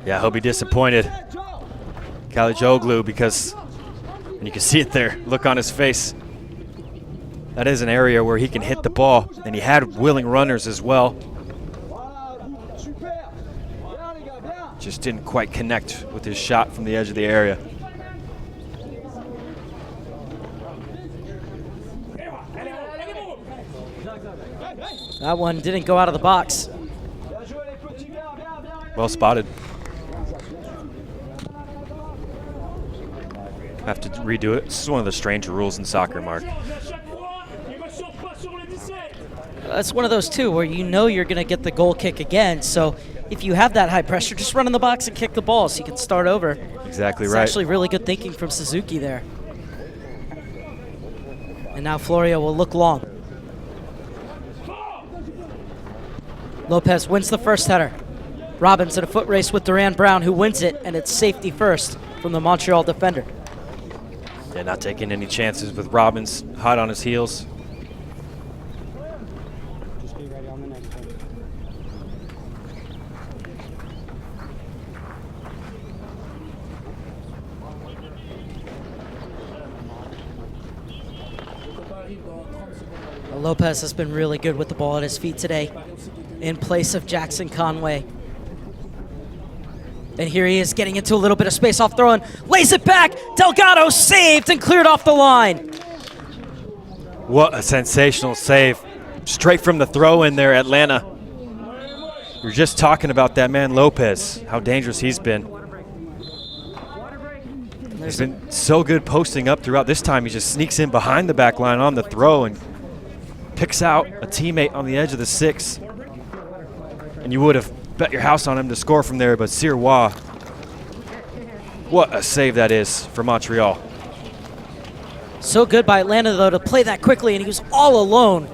Yeah, he'll be disappointed, Kalijoglu, because, and you can see it there, look on his face. That is an area where he can hit the ball, and he had willing runners as well. Just didn't quite connect with his shot from the edge of the area. That one didn't go out of the box. Well spotted. Have to redo it. This is one of the stranger rules in soccer, Mark. That's one of those, too, where you know you're going to get the goal kick again. So if you have that high pressure, just run in the box and kick the ball so you can start over. Exactly It's right. actually really good thinking from Suzuki there. And now Florio will look long. Lopez wins the first header. Robbins in a foot race with Duran Brown, who wins it, and it's safety first from the Montreal defender. Yeah, not taking any chances with Robbins hot on his heels. Just be ready on the next one. Lopez has been really good with the ball at his feet today in place of Jackson Conway. And here he is getting into a little bit of space off throw and lays it back. Delgado saved and cleared off the line. What a sensational save. Straight from the throw in there, Atlanta. You're just talking about that man Lopez, how dangerous he's been. He's been so good posting up throughout. This time he just sneaks in behind the back line on the throw and picks out a teammate on the edge of the 6. And you would have bet your house on him to score from there, but Sirois, what a save that is for Montreal. So good by Atlanta, though, to play that quickly, and he was all alone.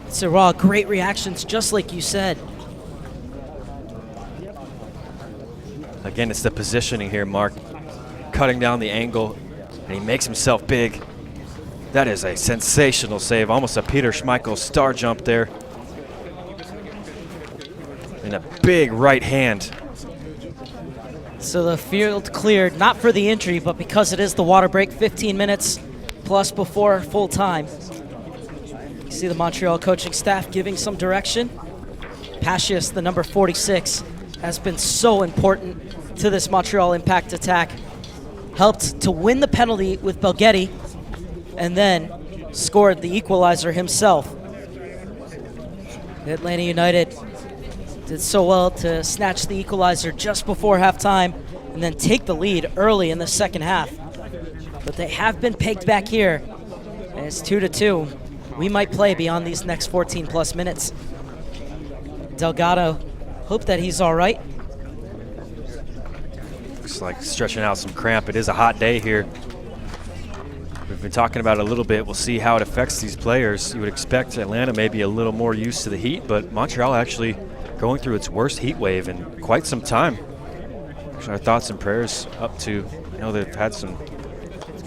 Sirois, great reactions, just like you said. Again, it's the positioning here, Mark. Cutting down the angle, and he makes himself big. That is a sensational save, almost a Peter Schmeichel star jump there. And a big right hand. So the field cleared, not for the injury, but because it is the water break, 15 minutes plus before full time. You see the Montreal coaching staff giving some direction. Pacius, the number 46, has been so important to this Montreal Impact attack. Helped to win the penalty with Belgetti, and then scored the equalizer himself. Atlanta United did so well to snatch the equalizer just before halftime and then take the lead early in the second half. But they have been pegged back here, and it's 2-2. We might play beyond these next 14 plus minutes. Delgado, hope that he's all right. Looks like stretching out some cramp. It is a hot day here. We've been talking about it a little bit. We'll see how it affects these players. You would expect Atlanta maybe a little more used to the heat, but Montreal actually going through its worst heat wave in quite some time. Our thoughts and prayers up to, I know they've had some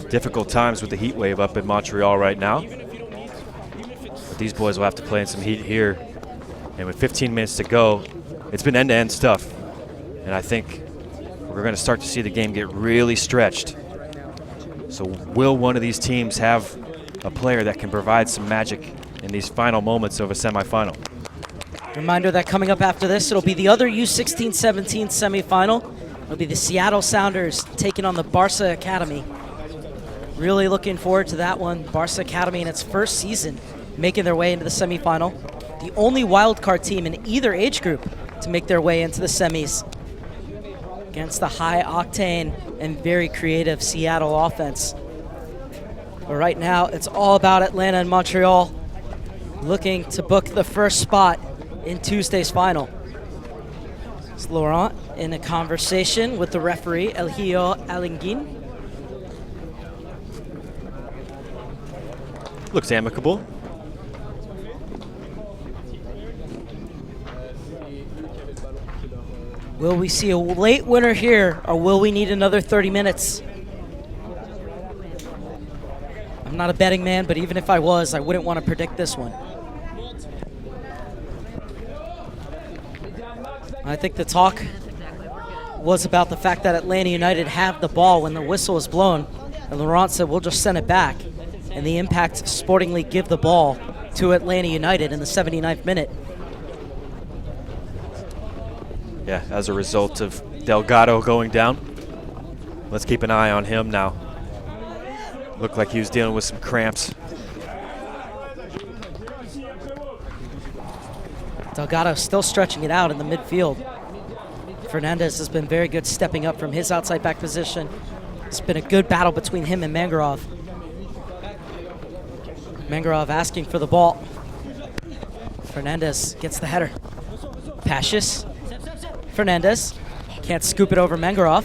difficult times with the heat wave up in Montreal right now. But these boys will have to play in some heat here. And with 15 minutes to go, it's been end-to-end stuff. And I think we're going to start to see the game get really stretched. So will one of these teams have a player that can provide some magic in these final moments of a semifinal? Reminder that coming up after this, it'll be the other U16-17 semifinal. It'll be the Seattle Sounders taking on the Barca Academy. Really looking forward to that one. Barca Academy in its first season making their way into the semifinal. The only wildcard team in either age group to make their way into the semis against the high-octane and very creative Seattle offense. But right now, it's all about Atlanta and Montreal looking to book the first spot in Tuesday's final. It's Laurent in a conversation with the referee, Elhio Alingin. Looks amicable. Will we see a late winner here, or will we need another 30 minutes? I'm not a betting man, but even if I was, I wouldn't want to predict this one. I think the talk was about the fact that Atlanta United had the ball when the whistle was blown, and Laurent said, we'll just send it back. And the Impact sportingly give the ball to Atlanta United in the 79th minute. Yeah, as a result of Delgado going down. Let's keep an eye on him now. Looked like he was dealing with some cramps. Delgado still stretching it out in the midfield. Fernandez has been very good stepping up from his outside back position. It's been a good battle between him and Mangarov. Mangarov asking for the ball. Fernandez gets the header. Pashis. Fernandez. Can't scoop it over Mengarov.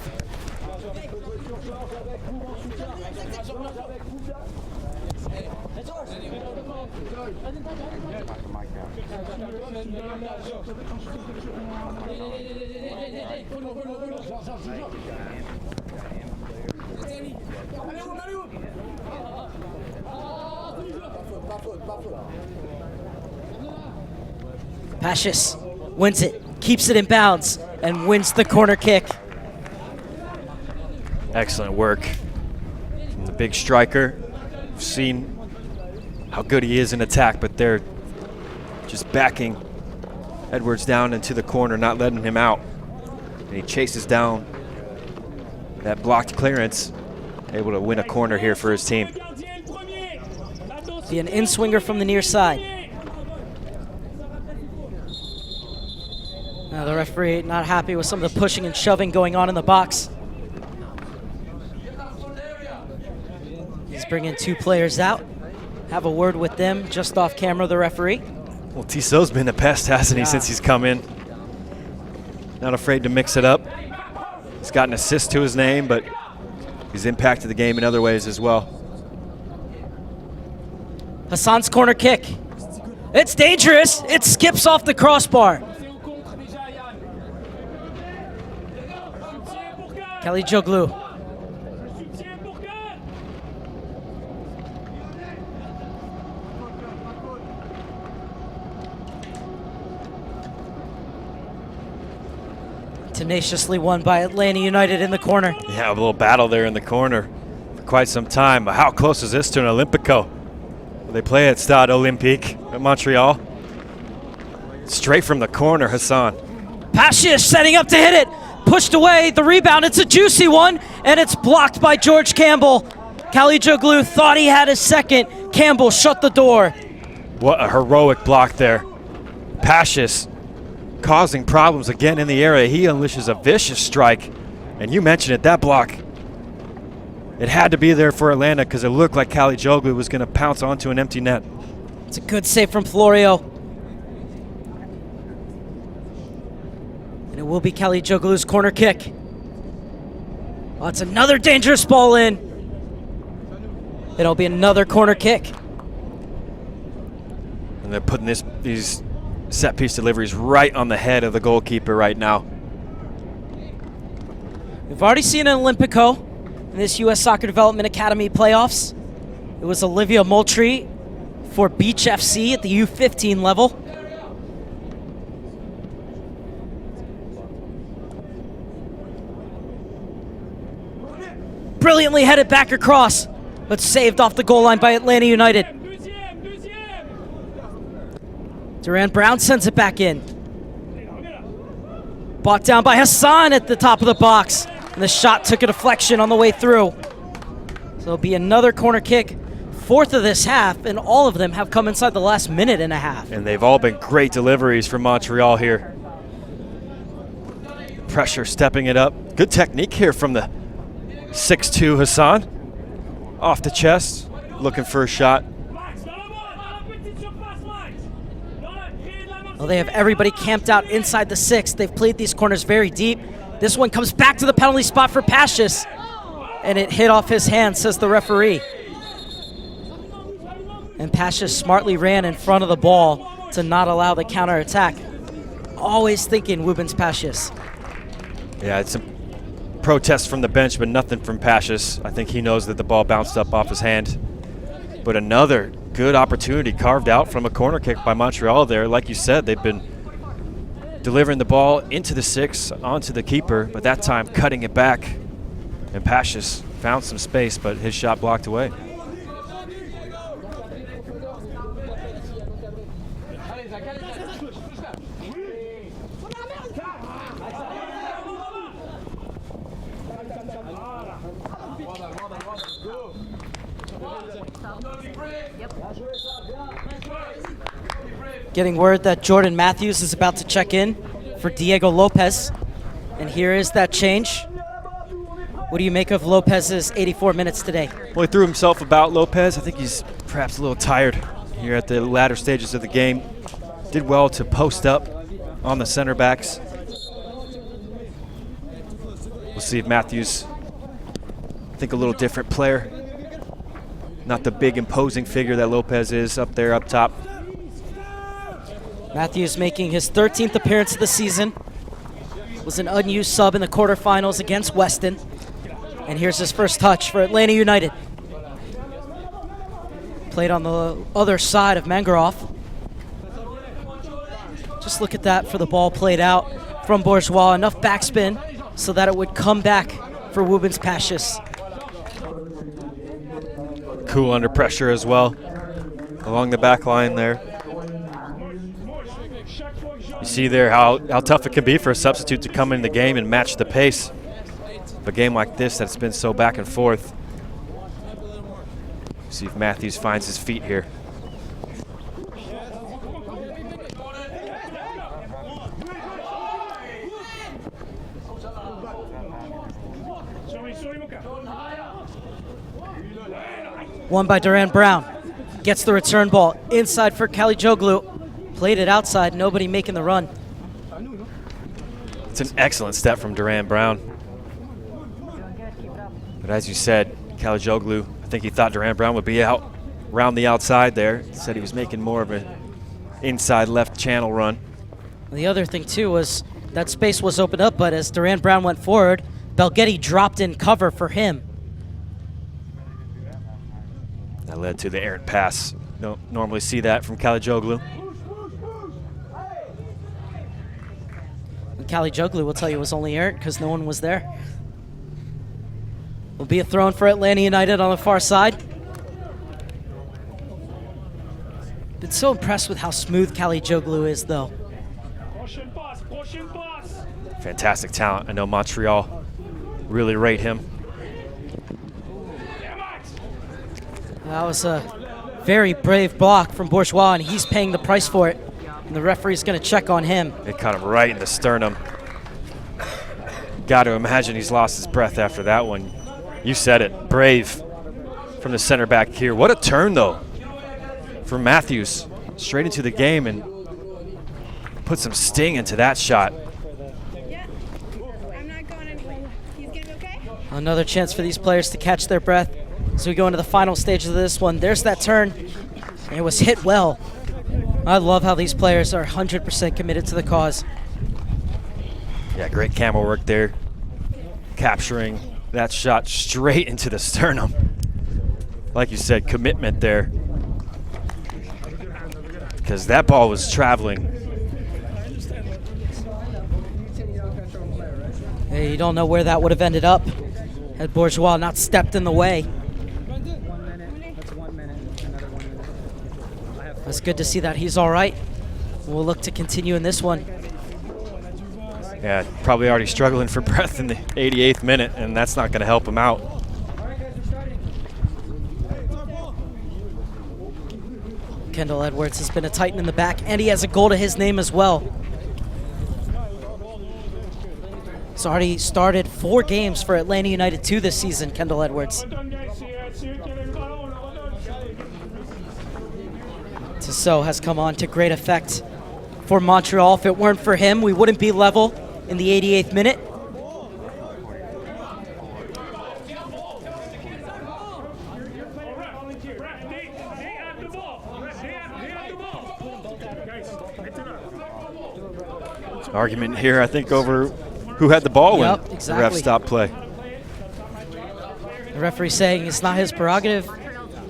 Pashis wins it, keeps it in bounds, and wins the corner kick. Excellent work from the big striker. We've seen how good he is in attack, but they're just backing Edwards down into the corner, not letting him out. And he chases down that blocked clearance, able to win a corner here for his team. Be an in-swinger from the near side. Now the referee not happy with some of the pushing and shoving going on in the box. He's bringing 2 players out. Have a word with them just off camera, the referee. Well, Tissot's been the best, hasn't he, since he's come in? Not afraid to mix it up. He's got an assist to his name, but he's impacted the game in other ways as well. Hassan's corner kick. It's dangerous. It skips off the crossbar. Kalijoglu. Tenaciously won by Atlanta United in the corner. Yeah, a little battle there in the corner for quite some time. But how close is this to an Olympico? They play at Stade Olympique at Montreal. Straight from the corner, Hassan. Pashis setting up to hit it. Pushed away, the rebound, it's a juicy one, and it's blocked by George Campbell. Kalijoglu thought he had his second. Campbell shut the door. What a heroic block there. Pashis causing problems again in the area. He unleashes a vicious strike. And you mentioned it, that block. It had to be there for Atlanta because it looked like Kalijoglu was going to pounce onto an empty net. It's a good save from Florio. And it will be Kalijoglu's corner kick. Oh, it's another dangerous ball in. It'll be another corner kick. And they're putting these set-piece deliveries right on the head of the goalkeeper right now. We've already seen an Olympico in this U.S. Soccer Development Academy playoffs. It was Olivia Moultrie for Beach FC at the U15 level. Brilliantly headed back across, but saved off the goal line by Atlanta United. Duran Brown sends it back in. Bought down by Hassan at the top of the box, and the shot took a deflection on the way through. So it'll be another corner kick, 4th of this half, and all of them have come inside the last minute and a half. And they've all been great deliveries from Montreal here. Pressure stepping it up. Good technique here from the 6'2" Hassan. Off the chest, looking for a shot. Well, they have everybody camped out inside the 6. They've played these corners very deep. This one comes back to the penalty spot for Pashis, and it hit off his hand, says the referee. And Pashis smartly ran in front of the ball to not allow the counterattack. Always thinking Wubens Pashis. Yeah, it's some protests from the bench, but nothing from Pashis. I think he knows that the ball bounced up off his hand. But another good opportunity carved out from a corner kick by Montreal there. Like you said, they've been delivering the ball into the 6, onto the keeper, but that time cutting it back. And Pashis found some space, but his shot blocked away. Getting word that Jordan Matthews is about to check in for Diego Lopez. And here is that change. What do you make of Lopez's 84 minutes today? Well, he threw himself about, Lopez. I think he's perhaps a little tired here at the latter stages of the game. did well to post up on the center backs. We'll see if Matthews, I think a little different player. Not the big imposing figure that Lopez is up there up top. Matthews making his 13th appearance of the season. Was an unused sub in the quarterfinals against Weston. And here's his first touch for Atlanta United. Played on the other side of Mangaroff. Just look at that for the ball played out from Bourgeois. Enough backspin so that it would come back for Wubens Pashis. Cool under pressure as well, along the back line there. You see there how tough it can be for a substitute to come in the game and match the pace of a game like this that's been so back and forth. See if Matthews finds his feet here. Won by Duran Brown. Gets the return ball inside for Kalijoglu. Played it outside, nobody making the run. It's an excellent step from Duran Brown. But as you said, Kalijoglu, I think he thought Duran Brown would be out around the outside there. He said he was making more of an inside left channel run. The other thing too was that space was opened up, but as Duran Brown went forward, Belgetti dropped in cover for him. That led to the errant pass. Don't normally see that from Kalijoglu. Kalijoglu will tell you it was only errant because no one was there. Will be a throw for Atlanta United on the far side. Been so impressed with how smooth Kalijoglu is, though. Fantastic talent. I know Montreal really rate him. That was a very brave block from Bourgeois, and he's paying the price for it. And the referee's going to check on him. It caught him right in the sternum. Got to imagine he's lost his breath after that one. You said it, brave from the center back here. What a turn, though, for Matthews. Straight into the game and put some sting into that shot. Yeah, I'm not going anywhere. He's gonna be okay? Another chance for these players to catch their breath as we go into the final stage of this one. There's that turn, and it was hit well. I love how these players are 100% committed to the cause. Yeah, great camera work there. Capturing that shot straight into the sternum. Like you said, commitment there. Because that ball was traveling. Hey, you don't know where that would have ended up had Bourgeois not stepped in the way. It's good to see that he's all right. We'll look to continue in this one. Yeah, probably already struggling for breath in the 88th minute, and that's not going to help him out. Kendall Edwards has been a Titan in the back, and he has a goal to his name as well. He's already started 4 games for Atlanta United 2 this season, Kendall Edwards. Tissot has come on to great effect for Montreal. If it weren't for him, we wouldn't be level in the 88th minute. Argument here, I think, over who had the ball when exactly. the ref stopped play. The referee saying it's not his prerogative.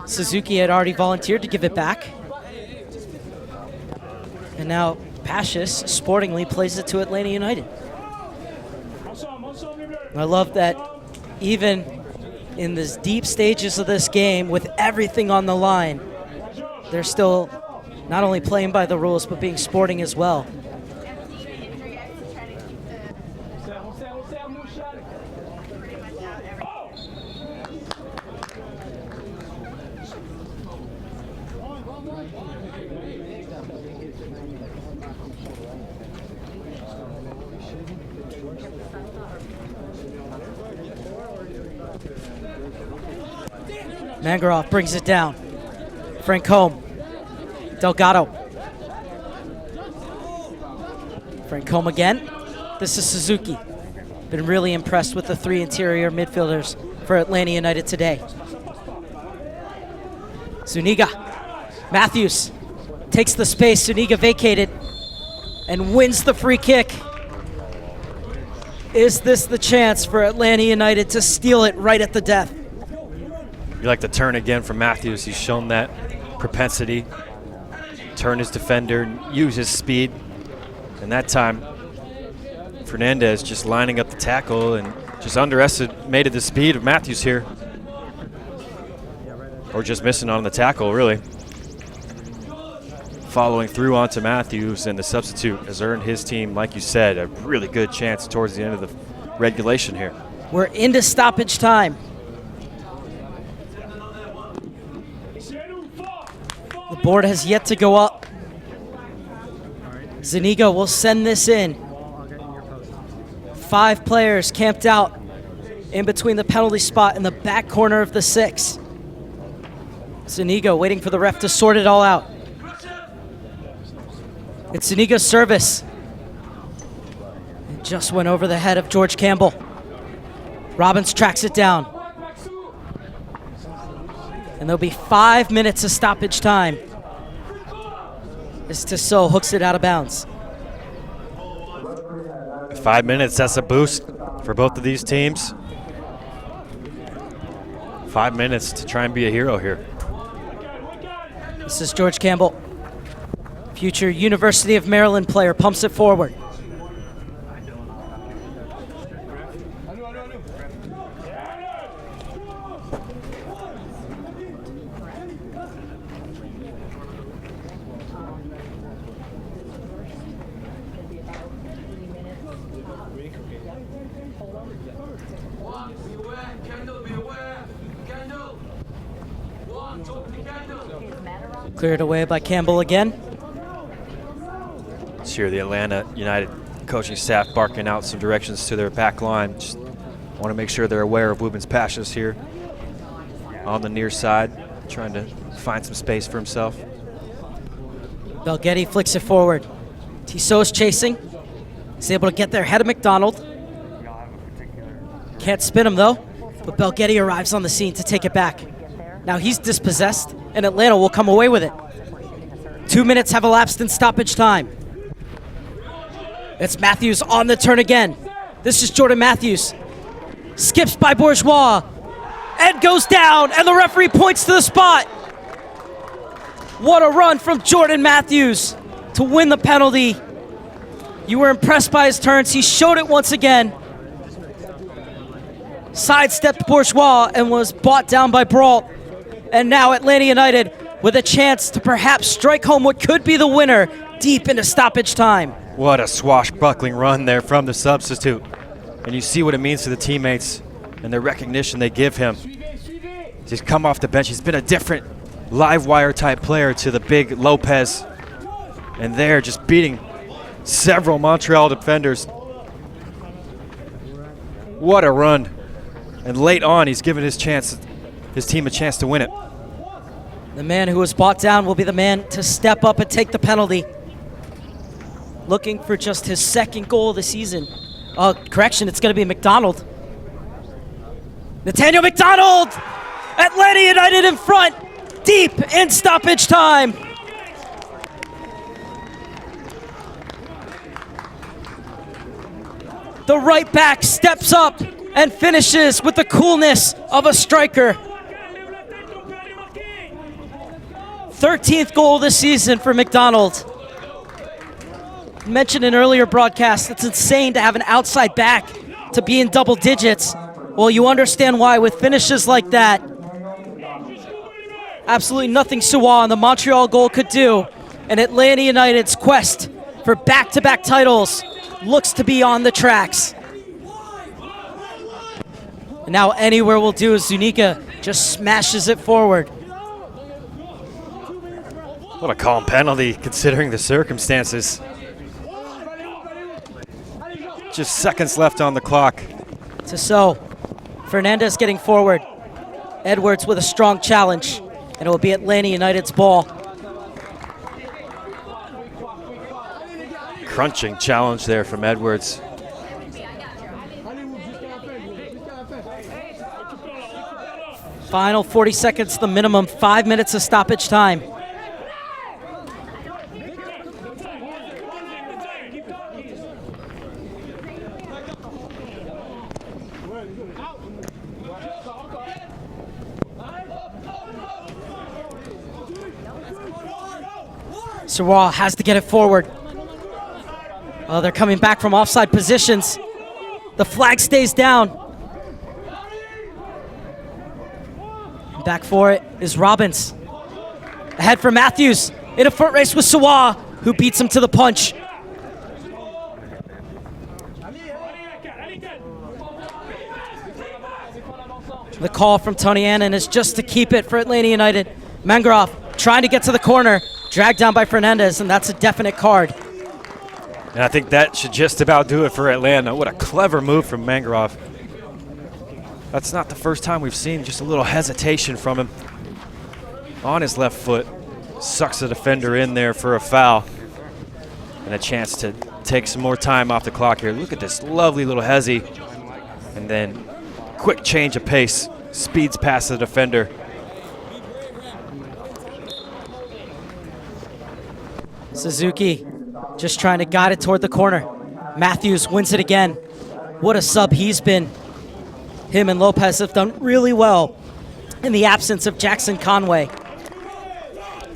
Suzuki had already volunteered to give it back. And now Pashis sportingly plays it to Atlanta United. And I love that even in the deep stages of this game, with everything on the line, they're still not only playing by the rules, but being sporting as well. Mangaroff brings it down. Francombe. Delgado. Francombe again. This is Suzuki. Been really impressed with the 3 interior midfielders for Atlanta United today. Zuniga. Matthews takes the space. Zuniga vacated and wins the free kick. Is this the chance for Atlanta United to steal it right at the death? You like the turn again from Matthews. He's shown that propensity. Turn his defender, use his speed. And that time, Fernandez just lining up the tackle and just underestimated the speed of Matthews here. Or just missing on the tackle, really. Following through onto Matthews, and the substitute has earned his team, like you said, a really good chance towards the end of the regulation here. We're into stoppage time. The board has yet to go up. Zuniga will send this in. 5 players camped out in between the penalty spot and the back corner of the 6. Zuniga waiting for the ref to sort it all out. It's Zuniga's service. It just went over the head of George Campbell. Robbins tracks it down. And there'll be 5 minutes of stoppage time as Tissot hooks it out of bounds. 5 minutes, that's a boost for both of these teams. 5 minutes to try and be a hero here. This is George Campbell. Future University of Maryland player pumps it forward. Cleared away by Campbell again. Let's hear the Atlanta United coaching staff barking out some directions to their back line. Just want to make sure they're aware of Wubin's passes here on the near side, trying to find some space for himself. Belgetti flicks it forward. Tissot's chasing. He's able to get there ahead of McDonald. Can't spin him though, but Belgetti arrives on the scene to take it back. Now he's dispossessed, and Atlanta will come away with it. 2 minutes have elapsed in stoppage time. It's Matthews on the turn again. This is Jordan Matthews. Skips by Bourgeois and goes down, and the referee points to the spot. What a run from Jordan Matthews to win the penalty. You were impressed by his turns. He showed it once again. Sidestepped Bourgeois and was brought down by Brault. And now Atlanta United with a chance to perhaps strike home what could be the winner deep into stoppage time. What a swashbuckling run there from the substitute. And you see what it means to the teammates and the recognition they give him. He's come off the bench. He's been a different live wire type player to the big Lopez. And there just beating several Montreal defenders. What a run. And late on, he's given his team a chance to win it. The man who was brought down will be the man to step up and take the penalty. Looking for just his 2nd goal of the season. Correction, it's going to be McDonald. Nathaniel McDonald! Atlanta United in front, deep in stoppage time. The right back steps up and finishes with the coolness of a striker. 13th goal this season for McDonald. Mentioned in earlier broadcasts, it's insane to have an outside back to be in double digits. Well, you understand why with finishes like that. Absolutely nothing Suwa and the Montreal goal could do. And Atlanta United's quest for back-to-back titles looks to be on the tracks. And now anywhere will do as Zuniga just smashes it forward. What a calm penalty considering the circumstances. Just seconds left on the clock. Tissot. Fernandez getting forward. Edwards with a strong challenge. And it will be Atlanta United's ball. Crunching challenge there from Edwards. Final 40 seconds, the minimum, 5 minutes of stoppage time. Sawar has to get it forward. Oh, they're coming back from offside positions. The flag stays down. Back for it is Robbins. Ahead for Matthews in a foot race with Sawar, who beats him to the punch. The call from Tony Annan is just to keep it for Atlanta United. Mangroff trying to get to the corner, dragged down by Fernandez, and that's a definite card. And I think that should just about do it for Atlanta. What a clever move from Mangroff. That's not the first time we've seen just a little hesitation from him on his left foot. Sucks the defender in there for a foul. And a chance to take some more time off the clock here. Look at this lovely little hezzy. And then quick change of pace. Speeds past the defender. Suzuki just trying to guide it toward the corner. Matthews wins it again. What a sub he's been. Him and Lopez have done really well in the absence of Jackson Conway.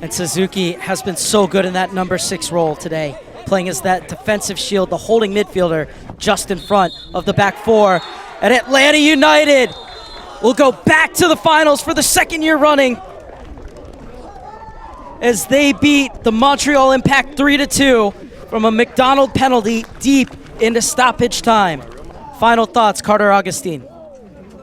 And Suzuki has been so good in that number 6 role today, playing as that defensive shield, the holding midfielder just in front of the back four. And Atlanta United will go back to the finals for the second year running as they beat the Montreal Impact 3-2 from a McDonald penalty deep into stoppage time. Final thoughts, Carter Augustine.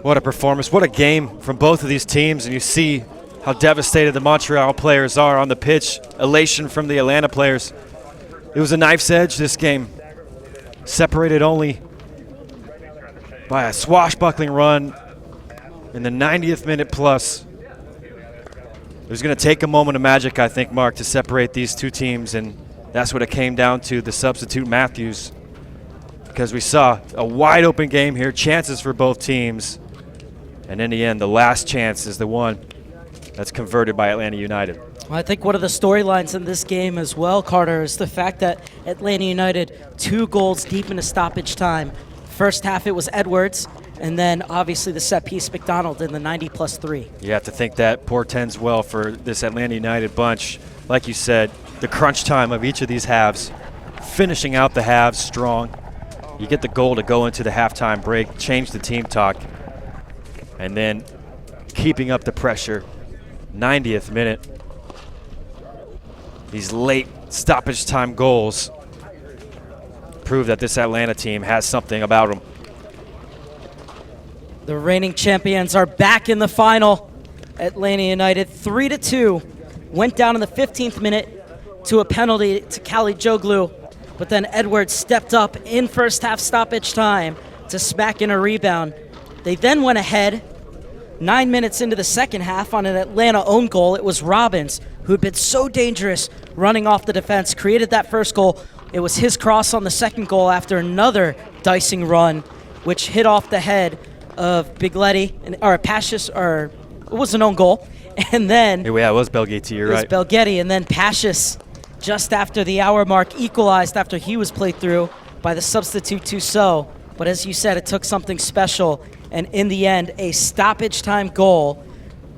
What a performance, what a game from both of these teams, and you see how devastated the Montreal players are on the pitch. Elation from the Atlanta players. It was a knife's edge, this game. Separated only by a swashbuckling run in the 90th minute plus. It was going to take a moment of magic, I think, Mark, to separate these two teams, and that's what it came down to, the substitute Matthews. Because we saw a wide open game here, chances for both teams. And in the end, the last chance is the one that's converted by Atlanta United. Well, I think one of the storylines in this game as well, Carter, is the fact that Atlanta United 2 goals deep into stoppage time. First half, it was Edwards, and then obviously the set piece McDonald in the 90+3. You have to think that portends well for this Atlanta United bunch. Like you said, the crunch time of each of these halves, finishing out the halves strong. You get the goal to go into the halftime break, change the team talk, and then keeping up the pressure. 90th minute. These late stoppage time goals prove that this Atlanta team has something about them. The reigning champions are back in the final. Atlanta United 3-2. Went down in the 15th minute to a penalty to Kali Joglu, but then Edwards stepped up in first half stoppage time to smack in a rebound. They then went ahead 9 minutes into the second half on an Atlanta own goal. It was Robbins, who had been so dangerous running off the defense, created that first goal. It was his cross on the second goal after another dicing run, which hit off the head of Bigletti, or Pashis, or it was an own goal. And then Yeah, it was Belghetti, you're right. it was Belghetti, and then Pashis, just after the hour mark, equalized after he was played through by the substitute Tussaud. But as you said, it took something special, and in the end, a stoppage time goal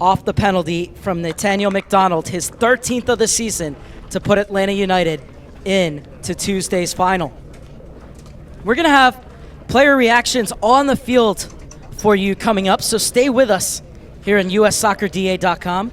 off the penalty from Nathaniel McDonald, his 13th of the season, to put Atlanta United into Tuesday's final. We're going to have player reactions on the field for you coming up, so stay with us here on USSoccerDA.com.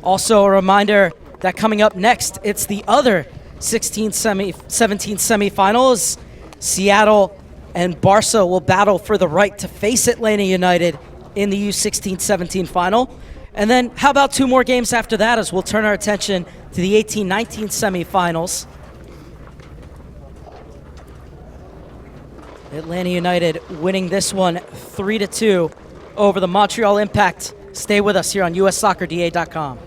Also, a reminder that coming up next, it's the other 17 semifinals. Seattle and Barca will battle for the right to face Atlanta United in the U16-17 final. And then how about 2 more games after that, as we'll turn our attention to the 18-19 semifinals. Atlanta United winning this one 3-2 over the Montreal Impact. Stay with us here on USSoccerDA.com.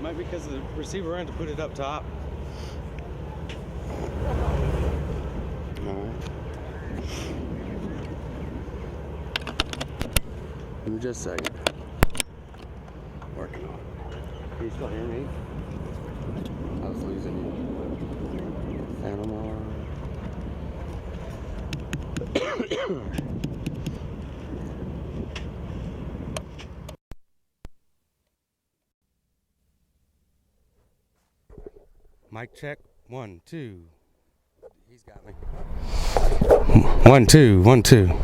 Might be because the receiver ran to put it up top. All right. Give me just a second. Working on it. Can you still hear me? I was losing you. Animal. Mic check. 1, 2. He's got me. 1, 2, 1, 2. Number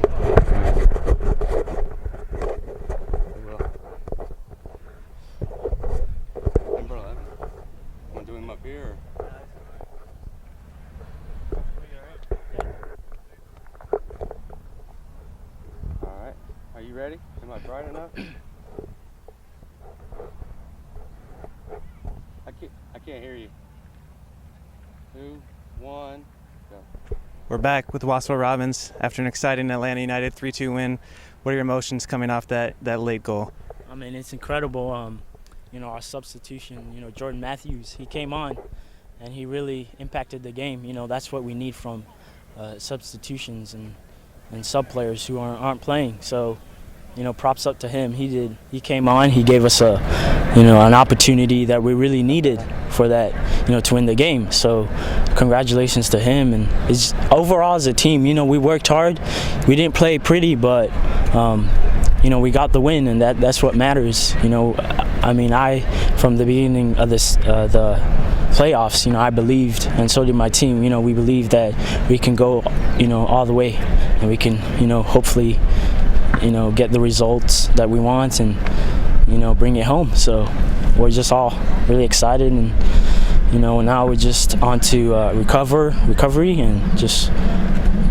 11. Want to do him up here? All right. Are you ready? Am I bright enough? I can't hear you. 2, 1, go. We're back with Wassel Robbins after an exciting Atlanta United 3-2 win. What are your emotions coming off that late goal? I mean, it's incredible. Our substitution, Jordan Matthews, he came on and he really impacted the game. That's what we need from substitutions and sub players who aren't playing. So, props up to him. He came on, he gave us an opportunity that we really needed for that, to win the game. So congratulations to him. And overall as a team, we worked hard. We didn't play pretty, but we got the win, and that's what matters. From the beginning of the playoffs, I believed, and so did my team. We believed that we can go, all the way, and we can, hopefully, get the results that we want and, bring it home. So we're just all really excited, and, now we're just on to recovery and just,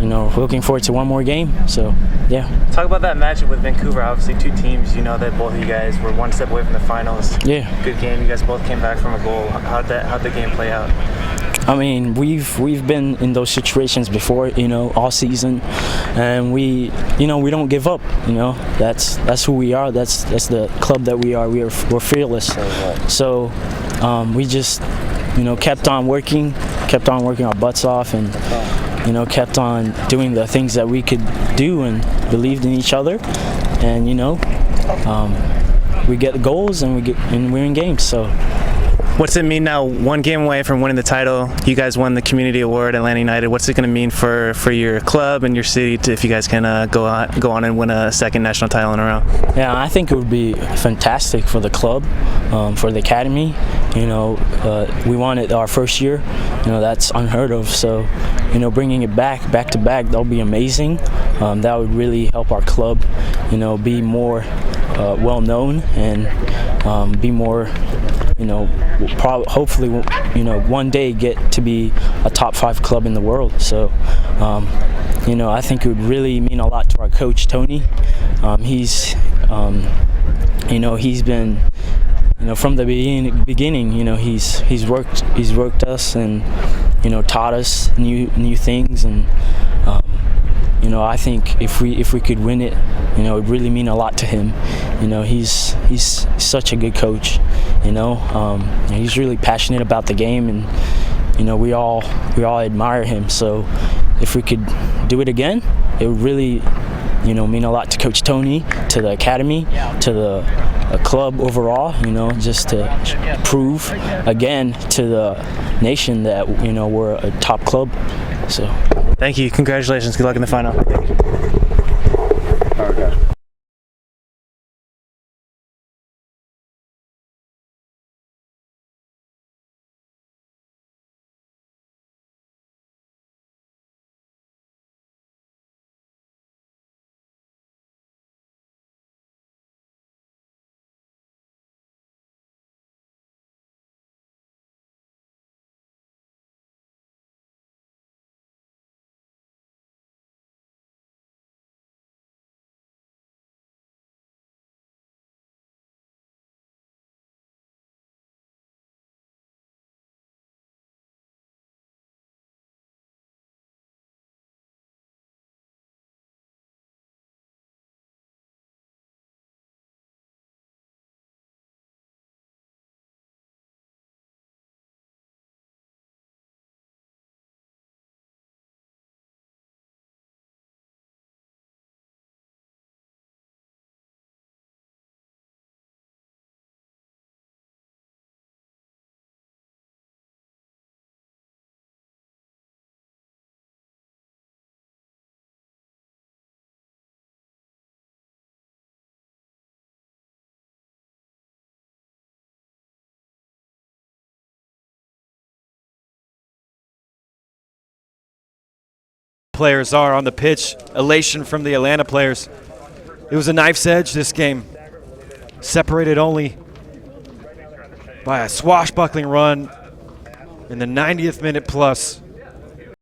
looking forward to one more game. So, yeah. Talk about that matchup with Vancouver. Obviously, two teams. That both of you guys were one step away from the finals. Yeah. Good game. You guys both came back from a goal. How'd the game play out? I mean, we've been in those situations before, all season, and we don't give up. That's who we are. That's the club that we are. We're fearless. So we just kept on working our butts off, and kept on doing the things that we could do, and believed in each other, and we get the goals, and we're in games. So. What's it mean now? One game away from winning the title. You guys won the Community Award, Atlanta United. What's it going to mean for your club and your city if you guys can go on and win a second national title in a row? Yeah, I think it would be fantastic for the club, for the academy. We won it our first year. That's unheard of. So, bringing it back to back, that'll be amazing. That would really help our club, be more well known, and be more. Hopefully, one day get to be a top 5 club in the world. So, I think it would really mean a lot to our coach Tony. He's been, from the beginning. He's worked us and taught us new things, and I think if we could win it, it would really mean a lot to him. He's such a good coach. He's really passionate about the game, and we all admire him. So if we could do it again, it would really mean a lot to Coach Tony, to the academy, to the club overall. Just to prove again to the nation that we're a top club. So. Thank you. Congratulations. Good luck in the final. Okay. players are on the pitch. Elation from the Atlanta players. It was a knife's edge this game, separated only by a swashbuckling run in the 90th minute plus.